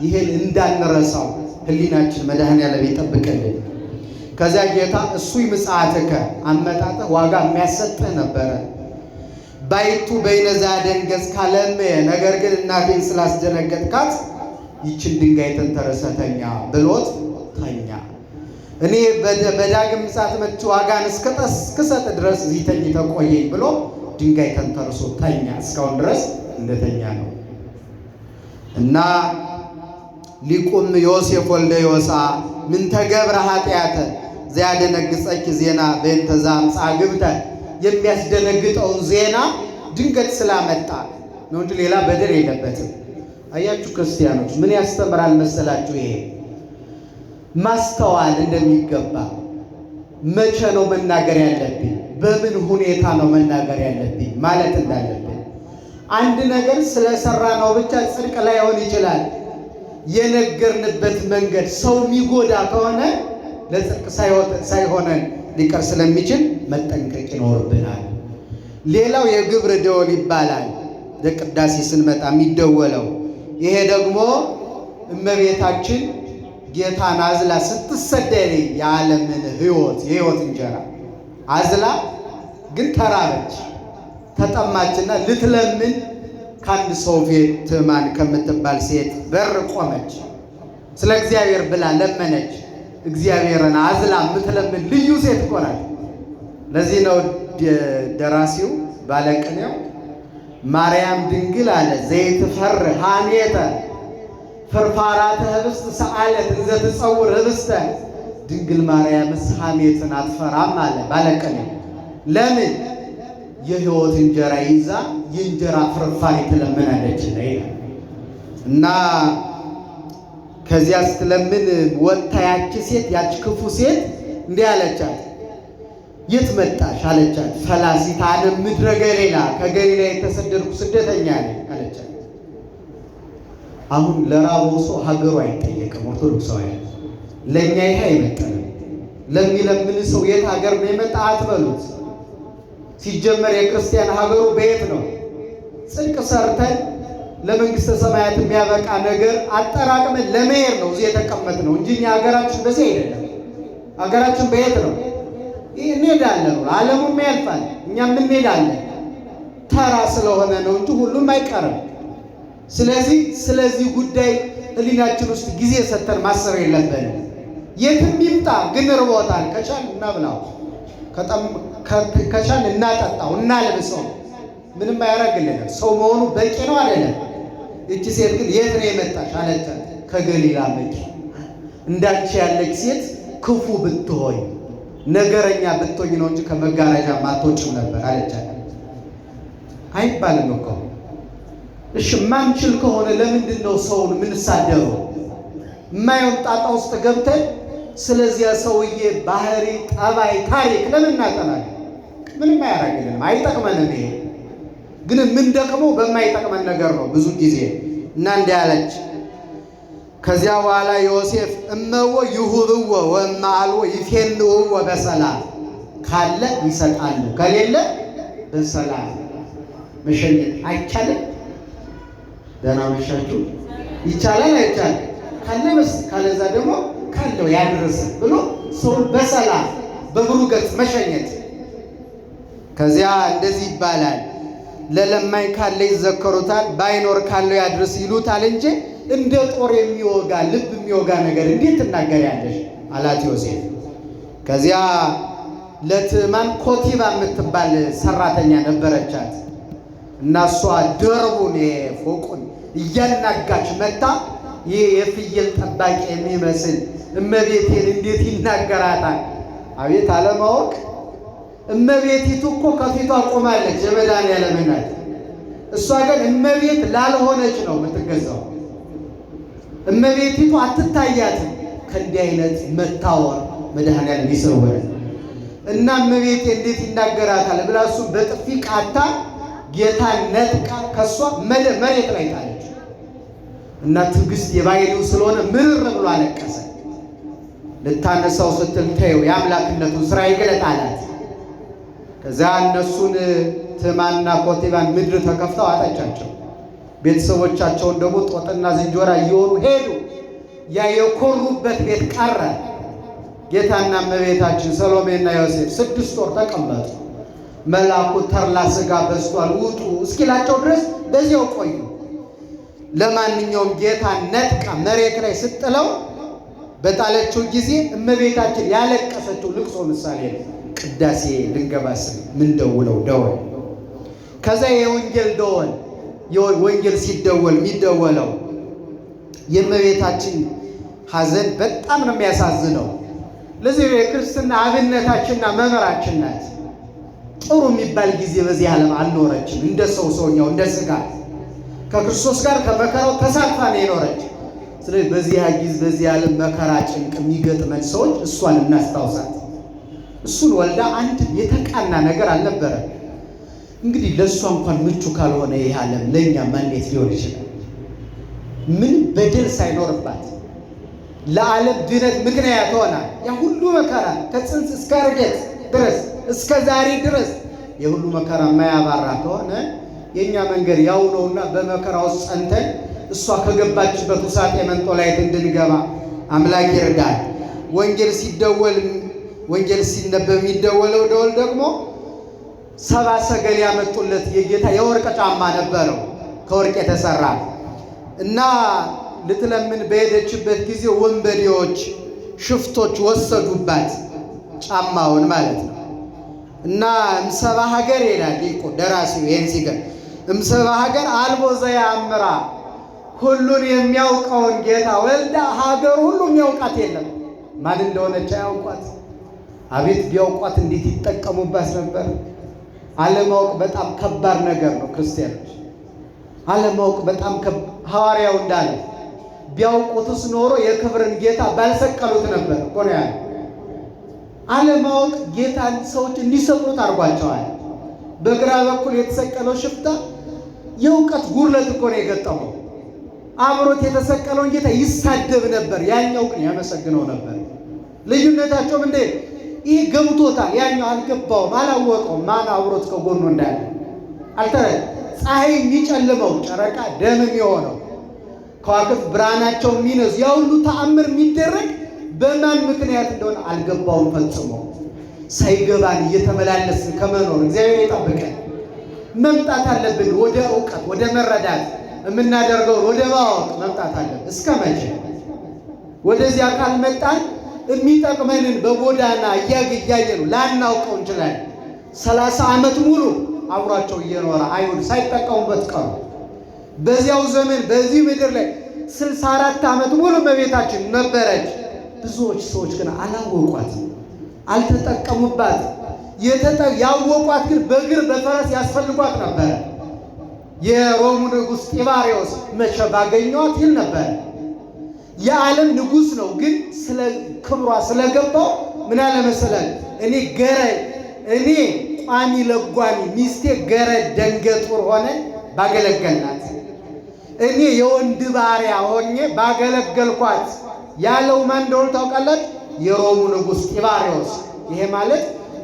ይሄን እንዳንረሳው ህሊናችን መድኃኒዓለም ይጠብቅልን። ከዚያ ጌታ እሱ ምጽአትከ አመጣጥህ ዋጋ የሚያሰጥህ ነበረ። ባይቱ በይነዛ ደንገጽ ካለመ ነገር ግን እናቴን ስላስደነገጥካት ይችን ድንጋይ ተንተረሰተኛ ብሎት ተኛ። እኔ በዳግም ምጽአት መጥቼ ዋጋን እስክሰጥ ድረስ እዚህ ተኝተህ ቆየኝ ብሎ ድንጋይ ተንተርሶ ተኛ። እስካሁን ድረስ እንደተኛ ነው። እና ሊቁም ዮሴፍ ወልደ ዮሳ ምን ተገብረ ኃጢአተ ዘያደነግጸኪ ዜና በእንተ ዘአምጽአ ግብተ የሚያስደነግጠውን ዜና ድንገት ስላመጣ ነው እንጂ ሌላ በደል የለበትም። አያችሁ ክርስቲያኖች ምን ያስተምራል መሰላችሁ? ይሄ ማስተዋል እንደሚገባ መቼ ነው መናገር ያለብኝ፣ በምን ሁኔታ ነው መናገር ያለብኝ ማለት እንዳለብን። አንድ ነገር ስለሰራ ነው ብቻ ጽድቅ ላይሆን ይችላል። የነገርንበት መንገድ ሰው የሚጎዳ ከሆነ ለጽድቅ ሳይሆነን ሊቀር ስለሚችል መጠንቀቅ ይኖርብናል። ሌላው የግብር ደወል ይባላል። ለቅዳሴ ስንመጣ የሚደወለው ይሄ ደግሞ እመቤታችን ጌታን አዝላ ስትሰደድ የዓለምን የሕይወት እንጀራ አዝላ ግን ተራበች ተጠማችና ልትለምን ከአንድ ሰው ፊት ትዕማን ከምትባል ሴት በር ቆመች። ስለ እግዚአብሔር ብላ ለመነች። እግዚአብሔርን አዝላ የምትለምን ልዩ ሴት እኮ ናት። ለዚህ ነው ደራሲው ባለቅኔው ማርያም ድንግል አለ ዘይትፈር ሐሜተ ፍርፋራተ ህብስት ሰአለት እንዘ ትጸውር ህብስተ። ድንግል ማርያምስ ሐሜትን አትፈራም አለ ባለቅኔው። ለምን? የሕይወት እንጀራ ይዛ የእንጀራ ፍርፋሪ ትለምናለች ይላል። እና ከዚያ ስትለምን ወጥታ ያቺ ሴት ያቺ ክፉ ሴት እንዲህ አለቻት፣ የት መጣሽ አለቻት። ፈላሲት አነ ምድረ ገሊላ ከገሊላ የተሰደድኩ ስደተኛ ነኝ አለቻት። አሁን ለራበው ሰው ሀገሩ አይጠየቅም። ኦርቶዶክሳውያን ለእኛ ይሄ አይመጣንም። ለሚለምን ሰው የት ሀገር ነው የመጣ አትበሉት። ሲጀመር የክርስቲያን ሀገሩ በየት ነው? ጽድቅ ሰርተን ለመንግስተ ሰማያት የሚያበቃ ነገር አጠራቅመን ለመሄድ ነው እዚህ የተቀመጥነው እንጂ እኛ ሀገራችን በዚህ አይደለም። ሀገራችን በየት ነው? እንሄዳለን፣ ዓለሙም ያልፋል፣ እኛም እንሄዳለን። ተራ ስለሆነ ነው እንጂ ሁሉም አይቀርም። ስለዚህ ጉዳይ ህሊናችን ውስጥ ጊዜ ሰጥተን ማሰብ የለብንም። የትም ይምጣ ግን ርቦታል፣ ከቻል እናብላው፣ ከቻል እናጠጣው፣ እናልብሰው። ምንም አያደርግልንም። ሰው መሆኑ በቂ ነው አይደለም። እቺ ሴት ግን የት ነው የመጣሽ አለቻት። ከገሊላ ምድር። እንዳንቺ ያለች ሴት ክፉ ብትሆኝ ነገረኛ ብትሆኝ ነው እንጂ ከመጋረጃ ማትወጭም ነበር አለቻት። አይባልም እኮ። እሺ ማንችል ከሆነ ለምንድን ነው ሰውን የምንሳደበው? የማይሆን ጣጣ ውስጥ ገብተን ስለዚያ ሰውዬ ባህሪ፣ ጠባይ፣ ታሪክ ለምን እናጠናለን? ምንም አያደርግልንም፣ አይጠቅመንም። ይሄ ግን የምንደክመው በማይጠቅመን ነገር ነው ብዙ ጊዜ እና እንዲህ አለች። ከዚያ በኋላ ዮሴፍ እመዎ ይሁብዎ ወእምአልቦ ይፌንውዎ በሰላም፣ ካለ ይሰጣሉ፣ ከሌለ በሰላም መሸኘት አይቻልም። ደህና መሻችሁ ይቻላል አይቻልም? ካለ በስ ካለዛ ደግሞ ካለው ያድርስ ብሎ ሰውን በሰላም በብሩህ ገጽ መሸኘት። ከዚያ እንደዚህ ይባላል፣ ለለማኝ ካለ ይዘከሩታል፣ ባይኖር ካለው ያድርስ ይሉታል እንጂ እንደ ጦር የሚወጋ ልብ የሚወጋ ነገር እንዴት ትናገሪያለሽ አላት ዮሴፍ። ከዚያ ለትዕማን ኮቲባ የምትባል ሰራተኛ ነበረቻት እና እሷ ደርቡን ፎቁን እያናጋች መጣ። ይህ የፍየል ጠባቂ የሚመስል እመቤቴን እንዴት ይናገራታል? አቤት አለማወቅ! እመቤቲቱ እኮ ከፊቷ ቆማለች፣ የመድኃኒዓለም እናት። እሷ ግን እመቤት ላልሆነች ነው የምትገዛው። እመቤቲቱ አትታያትም። ከእንዲህ አይነት መታወር መድኃኒዓለም ይሰውረን እና እመቤቴ እንዴት ይናገራታል ብላ እሱ በጥፊ ቃታ ጌታን ነጥቃ ከሷ መሬት ላይ ጣለች እና ትዕግስት የባህሪው ስለሆነ ምርር ብሎ አለቀሰ። ልታነሳው ስትል ተይው የአምላክነቱን ስራ ይገለጥ አላት። ከዚያ እነሱን ትዕማንና ኮቲባን ምድር ተከፍተው አጠቻቸው። ቤተሰቦቻቸውን ደግሞ ጦጥና ዝንጀራ እየሆኑ ሄዱ። ያ የኮሩበት ቤት ቀረ። ጌታና እመቤታችን ሰሎሜና ዮሴፍ 6 ወር ተቀመጡ። መልአኩ ተርላ ሥጋ በዝቷል ውጡ እስኪላቸው ድረስ በዚያው ቆዩ። ለማንኛውም ጌታ ነጥቃ መሬት ላይ ስትጥለው በጣለችው ጊዜ እመቤታችን ያለቀሰችው ልቅሶ ምሳሌ ነው። ቅዳሴ ልንገባ ስል ምን ደውለው ደወል። ከዛ የወንጌል ደወል ወንጌል ሲደወል የሚደወለው የእመቤታችን ሐዘን በጣም ነው የሚያሳዝነው። ለዚህ የክርስትና አብነታችንና መምህራችን ናት። ጥሩ የሚባል ጊዜ በዚህ ዓለም አልኖረችም። እንደ ሰውኛው እንደ ሥጋ ከክርስቶስ ጋር ከመከራው ተሳትፋ ነው የኖረች። ስለዚህ በዚህ ዓለም መከራ ጭንቅ የሚገጥመን ሰዎች እሷን እናስታውሳት። እሱን ወልዳ አንድ የተቃና ነገር አልነበረም። እንግዲህ ለእሷ እንኳን ምቹ ካልሆነ ይህ ዓለም ለእኛ ማንዴት ሊሆን ይችላል? ምን በደል ሳይኖርባት ለዓለም ድነት ምክንያት ሆና ያ ሁሉ መከራ ከጽንስ እስከ ርደት ድረስ እስከ ዛሬ ድረስ የሁሉ መከራ የማያባራ ከሆነ የኛ መንገድ ያው ነውና በመከራ ውስጥ ጸንተን እሷ ከገባችበት ውሳጤ መንጦላይት እንድንገባ አምላክ ይርዳል። ወንጌል ሲነበብ የሚደወለው ደወል ደግሞ 70 ሰገል ያመጡለት የጌታ የወርቅ ጫማ ነበረው ከወርቅ የተሰራ እና ልትለምን በሄደችበት ጊዜ ወንበዴዎች ሽፍቶች ወሰዱባት ጫማውን ማለት ነው። እና እምሰባ ሀገር ይላል እኮ ደራሲው ይሄን ሲገር እምሰባ ሀገር አልቦ ዘያምራ ሁሉን የሚያውቀውን ጌታ ወልዳ ሀገር ሁሉ የሚያውቃት የለም። ማን እንደሆነች አያውቋት። አቤት ቢያውቋት እንዴት ይጠቀሙባት ነበር። አለማወቅ በጣም ከባድ ነገር ነው ክርስቲያኖች። አለማወቅ በጣም ሐዋርያው እንዳለ ቢያውቁትስ ኖሮ የክብርን ጌታ ባልሰቀሉት ነበር እኮ ነው ያለው። አለማወቅ ጌታን ሰዎች እንዲሰቅሉት አድርጓቸዋል። በግራ በኩል የተሰቀለው ሽፍታ የእውቀት ጉድለት እኮ ነው የገጠመው። አብሮት የተሰቀለውን ጌታ ይሳደብ ነበር፣ ያኛው ግን ያመሰግነው ነበር። ልዩነታቸውም እንዴ ይህ ገብቶታል፣ ያኛው አልገባውም፣ አላወቀውም። ማን አብሮት ከጎኑ እንዳለ አልተረ ፀሐይ የሚጨልመው ጨረቃ ደም የሚሆነው ከዋክብት ብርሃናቸው የሚነዙ ያ ሁሉ ተአምር የሚደረግ በማን ምክንያት እንደሆነ አልገባውም ፈጽሞ። ሳይገባን እየተመላለስን ከመኖር እግዚአብሔር ይጠብቀን። መምጣት አለብን ወደ እውቀት ወደ መረዳት የምናደርገው ወደ ማወቅ መምጣት አለብን። እስከ መቼ ወደዚህ አካል መጣን? የሚጠቅመንን በጎዳና እያየን ላናውቀው እንችላለን። 30 ዓመት ሙሉ አብሯቸው እየኖረ አይሁድ ሳይጠቀሙበት ቀሩ። በዚያው ዘመን በዚህ ምድር ላይ 64 ዓመት ሙሉ እመቤታችን ነበረች። ብዙዎች ሰዎች ግን አላወቋትም። አልተጠቀሙባት። ያወቋት ግን በእግር በፈረስ ያስፈልጓት ነበር። የሮሙ ንጉሥ ጢባሪዎስ መቼ ባገኘዋት ይል ነበር። የዓለም ንጉሥ ነው፣ ግን ስለ ክብሯ ስለገባው ምን አለ መሰለን፣ እኔ ቋሚ ለጓሚ ሚስቴ ገረድ ደንገጡር ሆነ ባገለገልናት፣ እኔ የወንድ ባሪያ ሆኜ ባገለገልኳት ያለው ማን እንደሆነ ታውቃላችሁ? የሮሙ ንጉሥ ጢባሪዎስ። ይሄ ማለት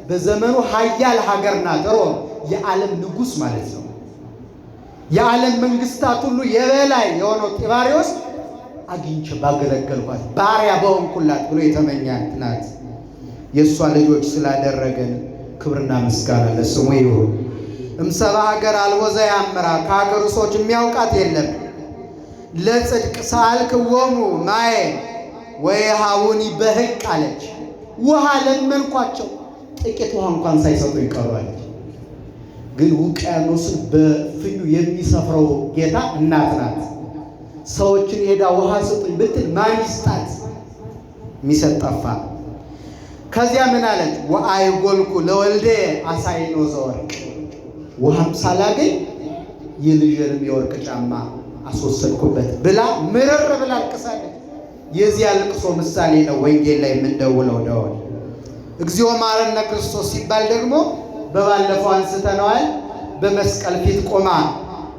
በዘመኑ ኃያል ሀገር ናት ሮም፣ የዓለም ንጉሥ ማለት ነው። የዓለም መንግስታት ሁሉ የበላይ የሆነው ጢባሪዎስ አግኝቼ ባገለገልኳት ባሪያ በሆንኩላት ብሎ የተመኛት ናት። የእሷ ልጆች ስላደረገን ክብርና ምስጋና ለስሙ ይሁን። እምሰባ ሀገር አልቦዘ ያምራ፣ ከሀገሩ ሰዎች የሚያውቃት የለም። ለጽድቅ ሰአልክዎሙ ማየ ወይሃቡኒ በሕቅ አለች። ውሃ ለመንኳቸው፣ ጥቂት ውሃ እንኳን ሳይሰጡ ይቀሯለች። ግን ውቅያኖስን በፍኙ የሚሰፍረው ጌታ እናት ናት። ሰዎችን ሄዳ ውሃ ስጡኝ ብትል ማን ይስጣት? የሚሰጥ ጠፋ። ከዚያ ምን አለች? ወአይጎልኩ ለወልዴ አሳይኖ ዘወርቅ፣ ውሃም ሳላገኝ የልጄንም የወርቅ ጫማ አስወሰድኩበት ብላ ምርር ብላ አልቅሳለች። የዚያ ልቅሶ ምሳሌ ነው ወንጌል ላይ የምንደውለው ደወል። እግዚኦ መሐረነ ክርስቶስ ሲባል ደግሞ በባለፈው አንስተነዋል። በመስቀል ፊት ቆማ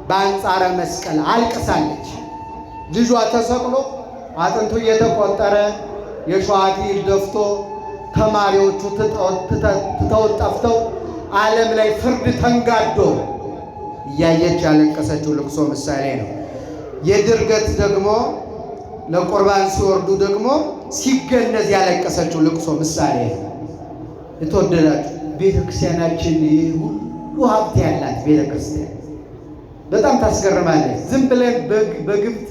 በአንጻረ መስቀል አልቅሳለች። ልጇ ተሰቅሎ አጥንቱ እየተቆጠረ የሾህ አክሊል ደፍቶ ተማሪዎቹ ትተው ጠፍተው ዓለም ላይ ፍርድ ተንጋዶ እያየች ያለቀሰችው ልቅሶ ምሳሌ ነው። የድርገት ደግሞ ለቁርባን ሲወርዱ ደግሞ ሲገነዝ ያለቀሰችው ልቅሶ ምሳሌ ነው። የተወደዳችሁ ቤተክርስቲያናችን ሁሉ ሀብት ያላት ቤተክርስቲያን በጣም ታስገርማለች። ዝም ብለን በግብት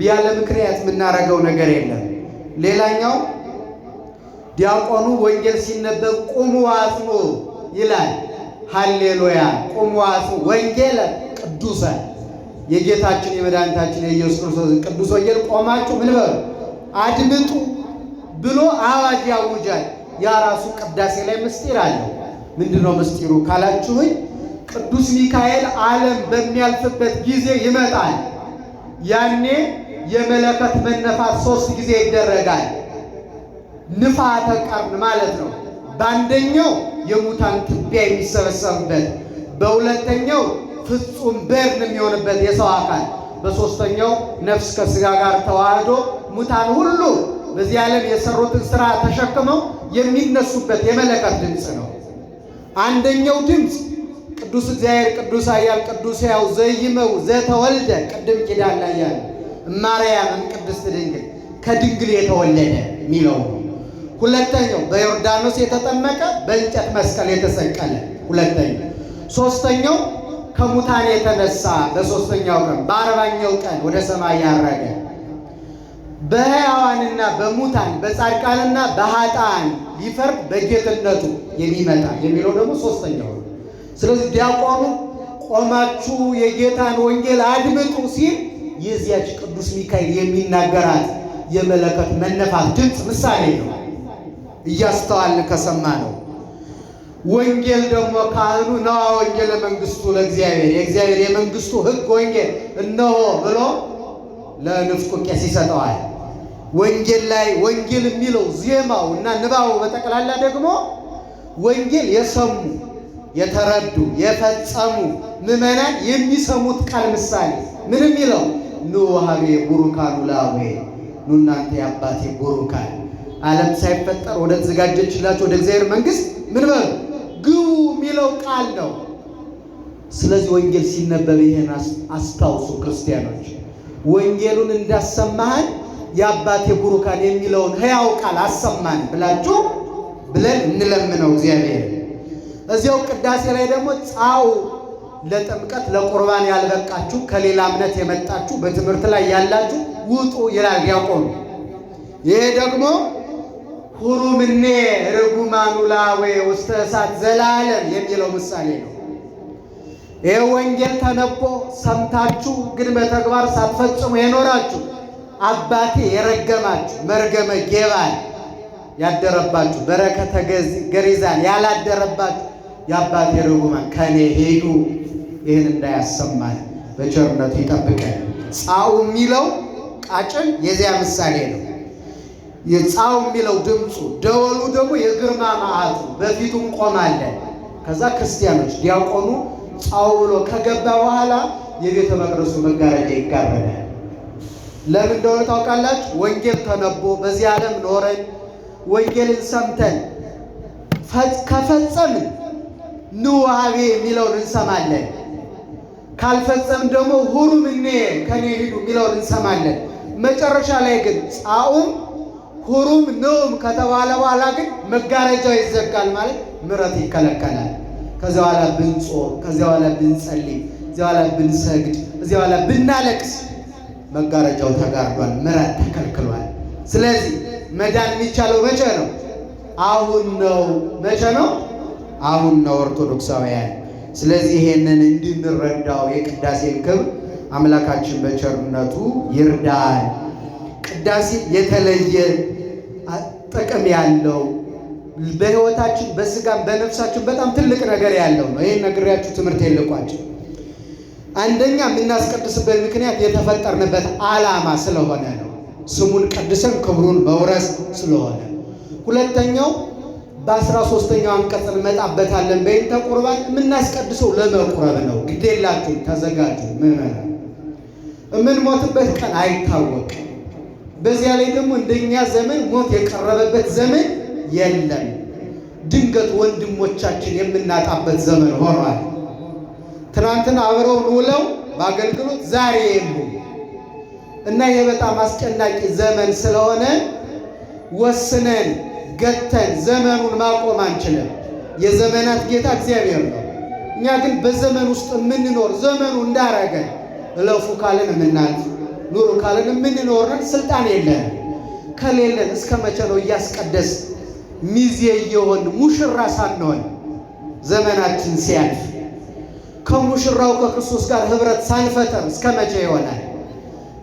ያለ ምክንያት የምናደርገው ነገር የለም። ሌላኛው ዲያቆኑ ወንጌል ሲነበብ ቁሙ ዋጽሙ ይላል። ሃሌሉያ! ቁሙ ዋጽሙ ወንጌል ቅዱሰ፣ የጌታችን የመድኃኒታችን የኢየሱስ ክርስቶስ ቅዱስ ወንጌል ቆማችሁ ምን በሉ አድምጡ ብሎ አዋጅ ያውጃል። ያ ራሱ ቅዳሴ ላይ ምስጢር አለው። ምንድነው ምስጢሩ ካላችሁኝ፣ ቅዱስ ሚካኤል ዓለም በሚያልፍበት ጊዜ ይመጣል። ያኔ የመለከት መነፋት 3 ጊዜ ይደረጋል። ንፋተ ቀርን ማለት ነው። በአንደኛው የሙታን ትቢያ የሚሰበሰብበት፣ በሁለተኛው ፍጹም በድን የሚሆንበት የሰው አካል፣ በሶስተኛው ነፍስ ከስጋ ጋር ተዋህዶ ሙታን ሁሉ በዚህ ዓለም የሰሩትን ስራ ተሸክመው የሚነሱበት የመለከት ድምፅ ነው። አንደኛው ድምፅ ቅዱስ እግዚአብሔር ቅዱስ ኃያል ቅዱስ ሕያው ዘይመው ዘተወልደ ቅድም ኪዳን ላይ ያለ ማርያም ቅድስት ድንግል ከድንግል የተወለደ የሚለው ነው። ሁለተኛው በዮርዳኖስ የተጠመቀ በእንጨት መስቀል የተሰቀለ ሁለተኛው። ሶስተኛው ከሙታን የተነሳ በሶስተኛው ቀን በ40ኛው ቀን ወደ ሰማይ ያረገ፣ በሕያዋንና በሙታን በጻድቃንና በኃጥአን ሊፈርድ በጌትነቱ የሚመጣ የሚለው ደግሞ ሶስተኛው ነው። ስለዚህ ዲያቆኑ ቆማችሁ የጌታን ወንጌል አድምጡ ሲል የዚያች ቅዱስ ሚካኤል የሚናገራት የመለከት መነፋት ድምፅ ምሳሌ ነው። እያስተዋልን ከሰማ ነው። ወንጌል ደግሞ ካህኑ ነዋ ወንጌለ መንግሥቱ ለእግዚአብሔር፣ የእግዚአብሔር የመንግሥቱ ሕግ ወንጌል እነሆ ብሎ ለንፍቁ ቄስ ይሰጠዋል። ወንጌል ላይ ወንጌል የሚለው ዜማው እና ንባቡ በጠቅላላ ደግሞ ወንጌል የሰሙ የተረዱ የፈጸሙ ምዕመናን የሚሰሙት ቃል ምሳሌ ምን የሚለው ኑ ሀቤ ቡሩካኑ ላዌ፣ ኑ እናንተ የአባቴ ቡሩካን፣ ዓለም ሳይፈጠር ወደ ተዘጋጀችላችሁ ወደ እግዚአብሔር መንግሥት ምን በሉ ግቡ የሚለው ቃል ነው። ስለዚህ ወንጌል ሲነበብ ይሄን አስታውሱ ክርስቲያኖች። ወንጌሉን እንዳሰማህን የአባቴ ቡሩካን የሚለውን ሕያው ቃል አሰማን ብላችሁ ብለን እንለምነው እግዚአብሔር። እዚያው ቅዳሴ ላይ ደግሞ ጻው ለጥምቀት ለቁርባን ያልበቃችሁ ከሌላ እምነት የመጣችሁ በትምህርት ላይ ያላችሁ ውጡ ይላል ዲያቆኑ። ይሄ ደግሞ ሁሩ ምኔ ርጉማኑ ላዌ ውስተ እሳት ዘላለም የሚለው ምሳሌ ነው። ይሄ ወንጌል ተነቦ ሰምታችሁ ግን በተግባር ሳትፈጽሙ የኖራችሁ አባቴ የረገማችሁ መርገመ ጌባል ያደረባችሁ በረከተ ገሪዛን ያላደረባችሁ የአባቴ ርጉማን ከኔ ሄዱ። ይህን እንዳያሰማን በቸርነቱ ይጠብቀን። ጻኡ የሚለው ቃጭን የዚያ ምሳሌ ነው። የጻኡ የሚለው ድምፁ፣ ደወሉ ደግሞ የግርማ መዓቱ በፊቱ እንቆማለን። ከዛ ክርስቲያኖች ዲያቆኑ ጻኡ ብሎ ከገባ በኋላ የቤተ መቅደሱ መጋረጃ ይጋረዳል። ለምን እንደሆነ ታውቃላችሁ? ወንጌል ተነቦ በዚህ ዓለም ኖረን ወንጌልን ሰምተን ከፈጸምን ንዋቤ የሚለውን እንሰማለን። ካልፈጸም ደግሞ ሁሩም እኔ ከኔ ሂዱ የሚለውን እንሰማለን። መጨረሻ ላይ ግን ጻኡም ሁሩም ነውም ከተባለ በኋላ ግን መጋረጃው ይዘጋል። ማለት ምሕረት ይከለከላል። ከዚያ በኋላ ብንጾም፣ ከዚያ በኋላ ብንጸልይ፣ ከዚያ በኋላ ብንሰግድ፣ ከዚያ በኋላ ብናለቅስ መጋረጃው ተጋርዷል፣ ምሕረት ተከልክሏል። ስለዚህ መዳን የሚቻለው መቼ ነው? አሁን ነው። መቼ ነው? አሁን ነው ኦርቶዶክሳውያን። ስለዚህ ይሄንን እንድንረዳው የቅዳሴን ክብር አምላካችን በቸርነቱ ይርዳል። ቅዳሴ የተለየ ጥቅም ያለው በሕይወታችን በስጋም በነፍሳችን በጣም ትልቅ ነገር ያለው ነው። ይሄን ነግሬያችሁ ትምህርት የለቋችሁ። አንደኛ የምናስቀድስበት ምክንያት የተፈጠርንበት ዓላማ ስለሆነ ነው። ስሙን ቀድሰን ክብሩን መውረስ ስለሆነ። ሁለተኛው በ13ኛው አንቀጽ እንመጣበታለን። በይንተ ቁርባን የምናስቀድሰው ለመቁረብ ነው። ግዴላችሁ ተዘጋጁ ምዕመናን። የምንሞትበት ቀን አይታወቅም። በዚያ ላይ ደግሞ እንደኛ ዘመን ሞት የቀረበበት ዘመን የለም። ድንገት ወንድሞቻችን የምናጣበት ዘመን ሆኗል። ትናንትና አብረውን ውለው በአገልግሎት ዛሬ የሉም እና ይሄ በጣም አስጨናቂ ዘመን ስለሆነ ወስነን ገተን ዘመኑን ማቆም አንችልም። የዘመናት ጌታ እግዚአብሔር ነው። እኛ ግን በዘመን ውስጥ የምንኖር ዘመኑ እንዳረገን እለፉ ካለን የምናልፍ ኑሩ ካለን የምንኖርን ስልጣን የለን። ከሌለን እስከ መቼ ነው እያስቀደስ ሚዜ እየሆን ሙሽራ ሳንሆን ዘመናችን ሲያልፍ ከሙሽራው ከክርስቶስ ጋር ህብረት ሳንፈጠር እስከ መቼ ይሆናል?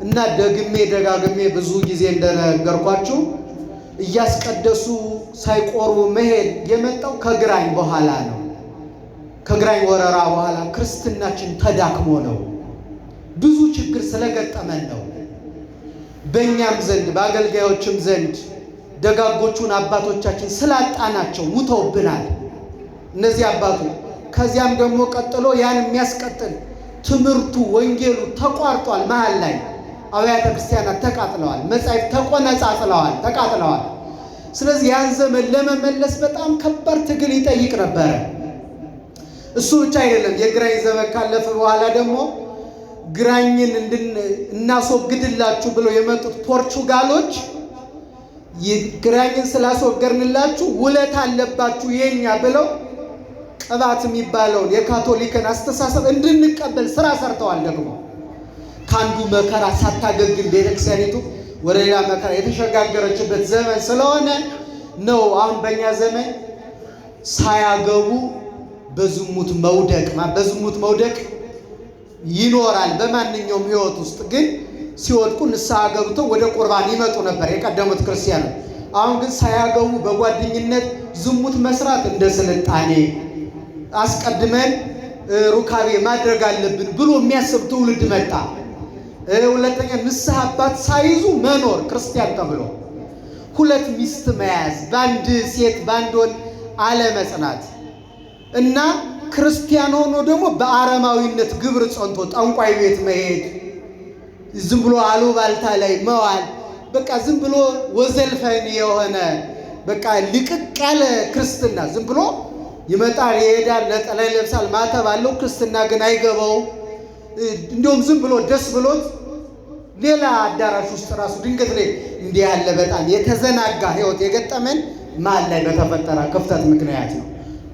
እና ደግሜ ደጋግሜ ብዙ ጊዜ እንደነገርኳችሁ እያስቀደሱ ሳይቆርቡ መሄድ የመጣው ከግራኝ በኋላ ነው። ከግራኝ ወረራ በኋላ ክርስትናችን ተዳክሞ ነው። ብዙ ችግር ስለገጠመን ነው። በእኛም ዘንድ በአገልጋዮችም ዘንድ ደጋጎቹን አባቶቻችን ስላጣናቸው ሙተውብናል እነዚህ አባቶች። ከዚያም ደግሞ ቀጥሎ ያን የሚያስቀጥል ትምህርቱ ወንጌሉ ተቋርጧል። መሃል ላይ አብያተ ክርስቲያናት ተቃጥለዋል፣ መጻሕፍት ተቆነጻጽለዋል፣ ተቃጥለዋል። ስለዚህ ያን ዘመን ለመመለስ በጣም ከባድ ትግል ይጠይቅ ነበረ። እሱ ብቻ አይደለም። የግራኝ ዘመን ካለፈ በኋላ ደግሞ ግራኝን እናስወግድላችሁ ብለው የመጡት ፖርቹጋሎች ግራኝን ስላስወገድንላችሁ ውለት አለባችሁ የኛ ብለው ቅባት የሚባለውን የካቶሊክን አስተሳሰብ እንድንቀበል ስራ ሰርተዋል። ደግሞ ከአንዱ መከራ ሳታገግም ቤተክርስቲያኒቱ ወደ ሌላ መከራ የተሸጋገረችበት ዘመን ስለሆነ ነው። አሁን በእኛ ዘመን ሳያገቡ በዝሙት መውደቅ ይኖራል። በማንኛውም ህይወት ውስጥ ግን ሲወድቁ ንስሐ ገብተው ወደ ቁርባን ይመጡ ነበር የቀደሙት ክርስቲያኖች። አሁን ግን ሳያገቡ በጓደኝነት ዝሙት መስራት እንደ ስልጣኔ አስቀድመን ሩካቤ ማድረግ አለብን ብሎ የሚያስብ ትውልድ መጣ። ሁለተኛ ንስሐ አባት ሳይዙ መኖር ክርስቲያን ተብሎ ሁለት ሚስት መያዝ፣ በአንድ ሴት በአንድ ወንድ አለመጽናት እና ክርስቲያን ሆኖ ደግሞ በአረማዊነት ግብር ጸንቶ ጠንቋይ ቤት መሄድ፣ ዝም ብሎ አሉባልታ ላይ መዋል፣ በቃ ዝም ብሎ ወዘልፈን የሆነ በቃ ልቅቅ ያለ ክርስትና ዝም ብሎ ይመጣል ይሄዳል፣ ነጠላ ይለብሳል፣ ማተብ አለው። ክርስትና ግን አይገባው። እንደውም ዝም ብሎ ደስ ብሎት ሌላ አዳራሽ ውስጥ ራሱ ድንገት ላይ እንዲህ ያለ በጣም የተዘናጋ ህይወት የገጠመን ማል ላይ በተፈጠረ ክፍተት ምክንያት ነው።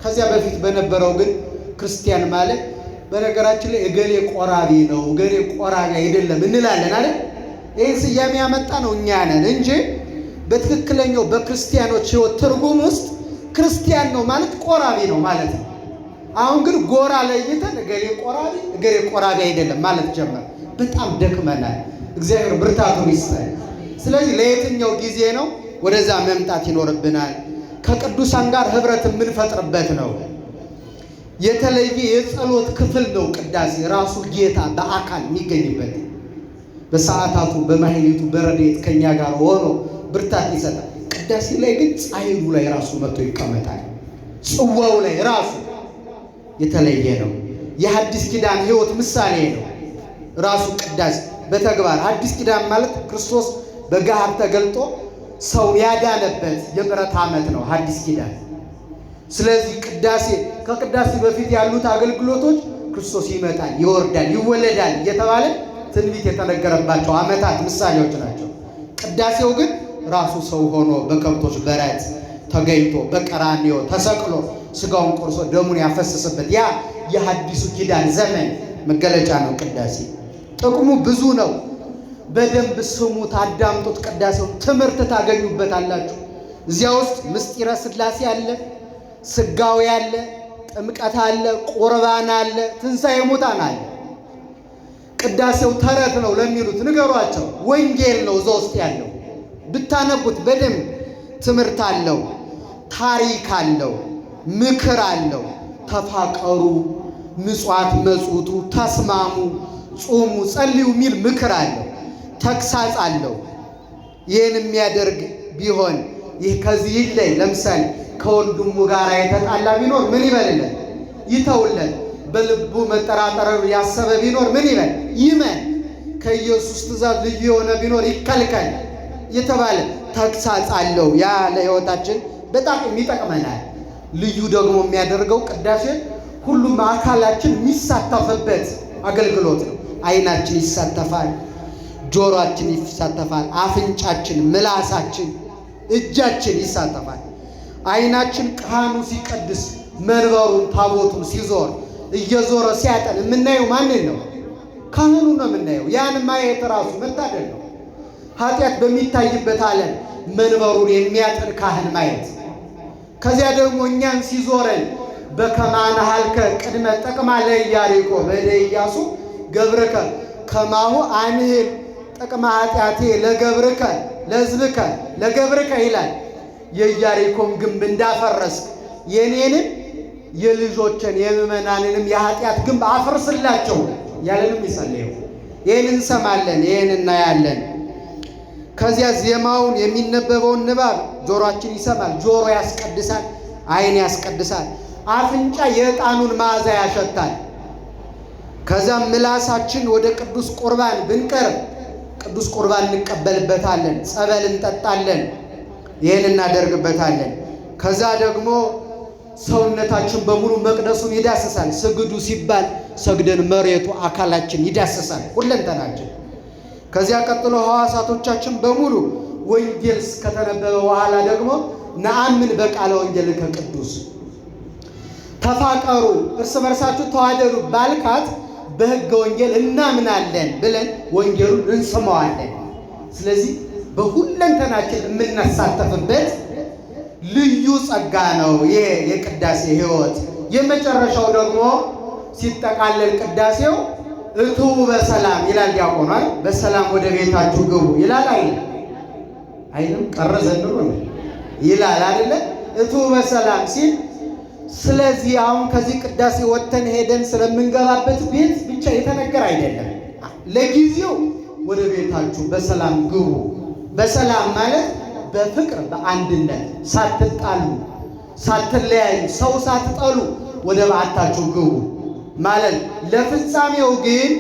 ከዚያ በፊት በነበረው ግን ክርስቲያን ማለት በነገራችን ላይ እገሌ ቆራቢ ነው እገሌ ቆራቢ አይደለም እንላለን አይደል? ይህን ስያሜ ያመጣ ነው እኛ ነን እንጂ በትክክለኛው በክርስቲያኖች ህይወት ትርጉም ውስጥ ክርስቲያን ነው ማለት ቆራቢ ነው ማለት ነው። አሁን ግን ጎራ ለይተን እገሌ ቆራቢ አይደለም ማለት ጀመር። በጣም ደክመናል። እግዚአብሔር ብርታቱን ይስጠን። ስለዚህ ለየትኛው ጊዜ ነው? ወደዛ መምጣት ይኖርብናል። ከቅዱሳን ጋር ህብረት የምንፈጥርበት ነው። የተለየ የጸሎት ክፍል ነው ቅዳሴ። ራሱ ጌታ በአካል የሚገኝበት በሰዓታቱ በማህሌቱ በረድኤት ከኛ ጋር ሆኖ ብርታት ይሰጣል። ቅዳሴ ላይ ግን ጻይሉ ላይ ራሱ መጥቶ ይቀመጣል። ጽዋው ላይ ራሱ የተለየ ነው። የሐዲስ ኪዳን ሕይወት ምሳሌ ነው ራሱ ቅዳሴ በተግባር። ሐዲስ ኪዳን ማለት ክርስቶስ በገሃድ ተገልጦ ሰው ያዳነበት የምሕረት ዓመት ነው ሐዲስ ኪዳን። ስለዚህ ቅዳሴ ከቅዳሴ በፊት ያሉት አገልግሎቶች ክርስቶስ ይመጣል፣ ይወርዳል፣ ይወለዳል እየተባለ ትንቢት የተነገረባቸው ዓመታት ምሳሌዎች ናቸው። ቅዳሴው ግን ራሱ ሰው ሆኖ በከብቶች በረት ተገኝቶ በቀራንዮ ተሰቅሎ ስጋውን ቆርሶ ደሙን ያፈሰሰበት ያ የሐዲሱ ኪዳን ዘመን መገለጫ ነው ቅዳሴ። ጥቅሙ ብዙ ነው። በደንብ ስሙት፣ አዳምጡት። ቅዳሴውን ትምህርት ታገኙበታላችሁ። እዚያ ውስጥ ምስጢረ ሥላሴ አለ፣ ስጋዌ አለ፣ ጥምቀት አለ፣ ቁርባን አለ፣ ትንሣኤ ሙታን አለ። ቅዳሴው ተረት ነው ለሚሉት ንገሯቸው። ወንጌል ነው እዛ ውስጥ ያለው። ብታነቡት በደንብ ትምህርት አለው፣ ታሪክ አለው፣ ምክር አለው። ተፋቀሩ፣ ምጽዋት መጽውቱ፣ ተስማሙ፣ ጾሙ፣ ጸልዩ የሚል ምክር አለው። ተግሳጽ አለው። ይህን የሚያደርግ ቢሆን ይህ ከዚህ ይለይ። ለምሳሌ ከወንድሙ ጋር የተጣላ ቢኖር ምን ይበልለት? ይተውለት። በልቡ መጠራጠር ያሰበ ቢኖር ምን ይበል? ይመን። ከኢየሱስ ትእዛዝ ልዩ የሆነ ቢኖር ይከልከል የተባለ ተግሳጽ አለው። ያ ለሕይወታችን በጣም የሚጠቅመናል። ልዩ ደግሞ የሚያደርገው ቅዳሴ ሁሉም አካላችን የሚሳተፍበት አገልግሎት ነው። ዓይናችን ይሳተፋል፣ ጆሮአችን ይሳተፋል፣ አፍንጫችን፣ ምላሳችን፣ እጃችን ይሳተፋል። ዓይናችን ካህኑ ሲቀድስ መንበሩን ታቦቱን ሲዞር እየዞረ ሲያጠን የምናየው ማንን ነው? ካህኑ ነው የምናየው። ያን ማየት ራሱ መታደል ነው። ኃጢአት በሚታይበት ዓለም መንበሩን የሚያጠን ካህን ማየት። ከዚያ ደግሞ እኛን ሲዞረን በከማነ ሀልከ ቅድመ ጥቅማ ለኢያሪኮ በእደ ኢያሱ ገብርከ ከማሁ አንህል ጥቅመ ኃጢአቴ ለገብርከ ለሕዝብከ ለገብርከ ይላል። የኢያሪኮን ግንብ እንዳፈረስክ የኔንም የልጆችን የምእመናንንም የኃጢአት ግንብ አፍርስላቸው ያለንም ይጸልየው። ይህን እንሰማለን፣ ይህን እናያለን። ከዚያ ዜማውን የሚነበበውን ንባብ ጆሮአችን ይሰማል። ጆሮ ያስቀድሳል፣ ዓይን ያስቀድሳል፣ አፍንጫ የዕጣኑን መዓዛ ያሸታል። ከዛም ምላሳችን ወደ ቅዱስ ቁርባን ብንቀርብ ቅዱስ ቁርባን እንቀበልበታለን፣ ጸበል እንጠጣለን፣ ይህን እናደርግበታለን። ከዛ ደግሞ ሰውነታችን በሙሉ መቅደሱን ይዳስሳል። ስግዱ ሲባል ሰግደን መሬቱ አካላችን ይዳስሳል፣ ሁለንተናችን። ከዚያ ቀጥሎ ሐዋሳቶቻችን በሙሉ ወንጌል ከተነበበ በኋላ ደግሞ ነአምን በቃለ ወንጌል ከቅዱስ ተፋቀሩ፣ እርስ በርሳችሁ ተዋደዱ ባልካት በሕገ ወንጌል እናምናለን ብለን ወንጌሉን እንስመዋለን። ስለዚህ በሁለንተናችን የምናሳተፍበት ልዩ ጸጋ ነው ይሄ የቅዳሴ ሕይወት። የመጨረሻው ደግሞ ሲጠቃለል ቅዳሴው እትዉ በሰላም ይላል ዲያቆኗል። በሰላም ወደ ቤታችሁ ግቡ ይላል አይልም? ቀረ ዘንድሮ ይላል አይደለ? እትዉ በሰላም ሲል ስለዚህ አሁን ከዚህ ቅዳሴ ወጥተን ሄደን ስለምንገባበት ቤት ብቻ የተነገረ አይደለም። ለጊዜው ወደ ቤታችሁ በሰላም ግቡ። በሰላም ማለት በፍቅር በአንድነት ሳትጣሉ ሳትለያዩ ሰው ሳትጠሉ ወደ በዓታችሁ ግቡ ማለት። ለፍጻሜው ግን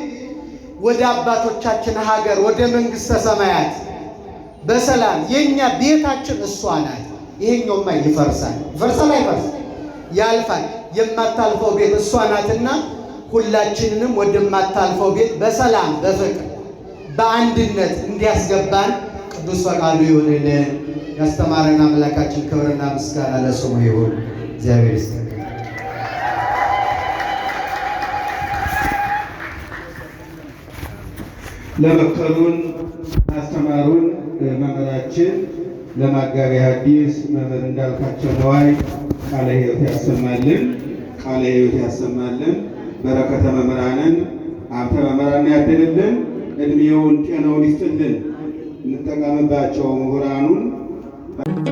ወደ አባቶቻችን ሀገር ወደ መንግሥተ ሰማያት በሰላም የኛ ቤታችን እሷ ናት። ይሄኛውማ ይፈርሳል። ይፈርሳል አይፈርሳል? ያልፋል። የማታልፈው ቤት እሷ ናትና ሁላችንንም ወደማታልፈው ቤት በሰላም በፍቅር በአንድነት እንዲያስገባን ቅዱስ ፈቃዱ ይሁንልን። ያስተማረን አምላካችን ክብርና ምስጋና ለስሙ ይሁን። እግዚአብሔር ይስጥልን። ለመከሩን አስተማሩን መምህራችን ለመጋቤ ሐዲስ መምህር እንዳልካቸው ነዋይ ቃለ ሕይወት ያሰማልን፣ ቃለ ሕይወት ያሰማልን። በረከተ መምህራንን ሀብተ መምህራን ያድልልን፣ እድሜውን ጤናውን ይስጥልን። እንጠቀምባቸው ምሁራኑን ነው።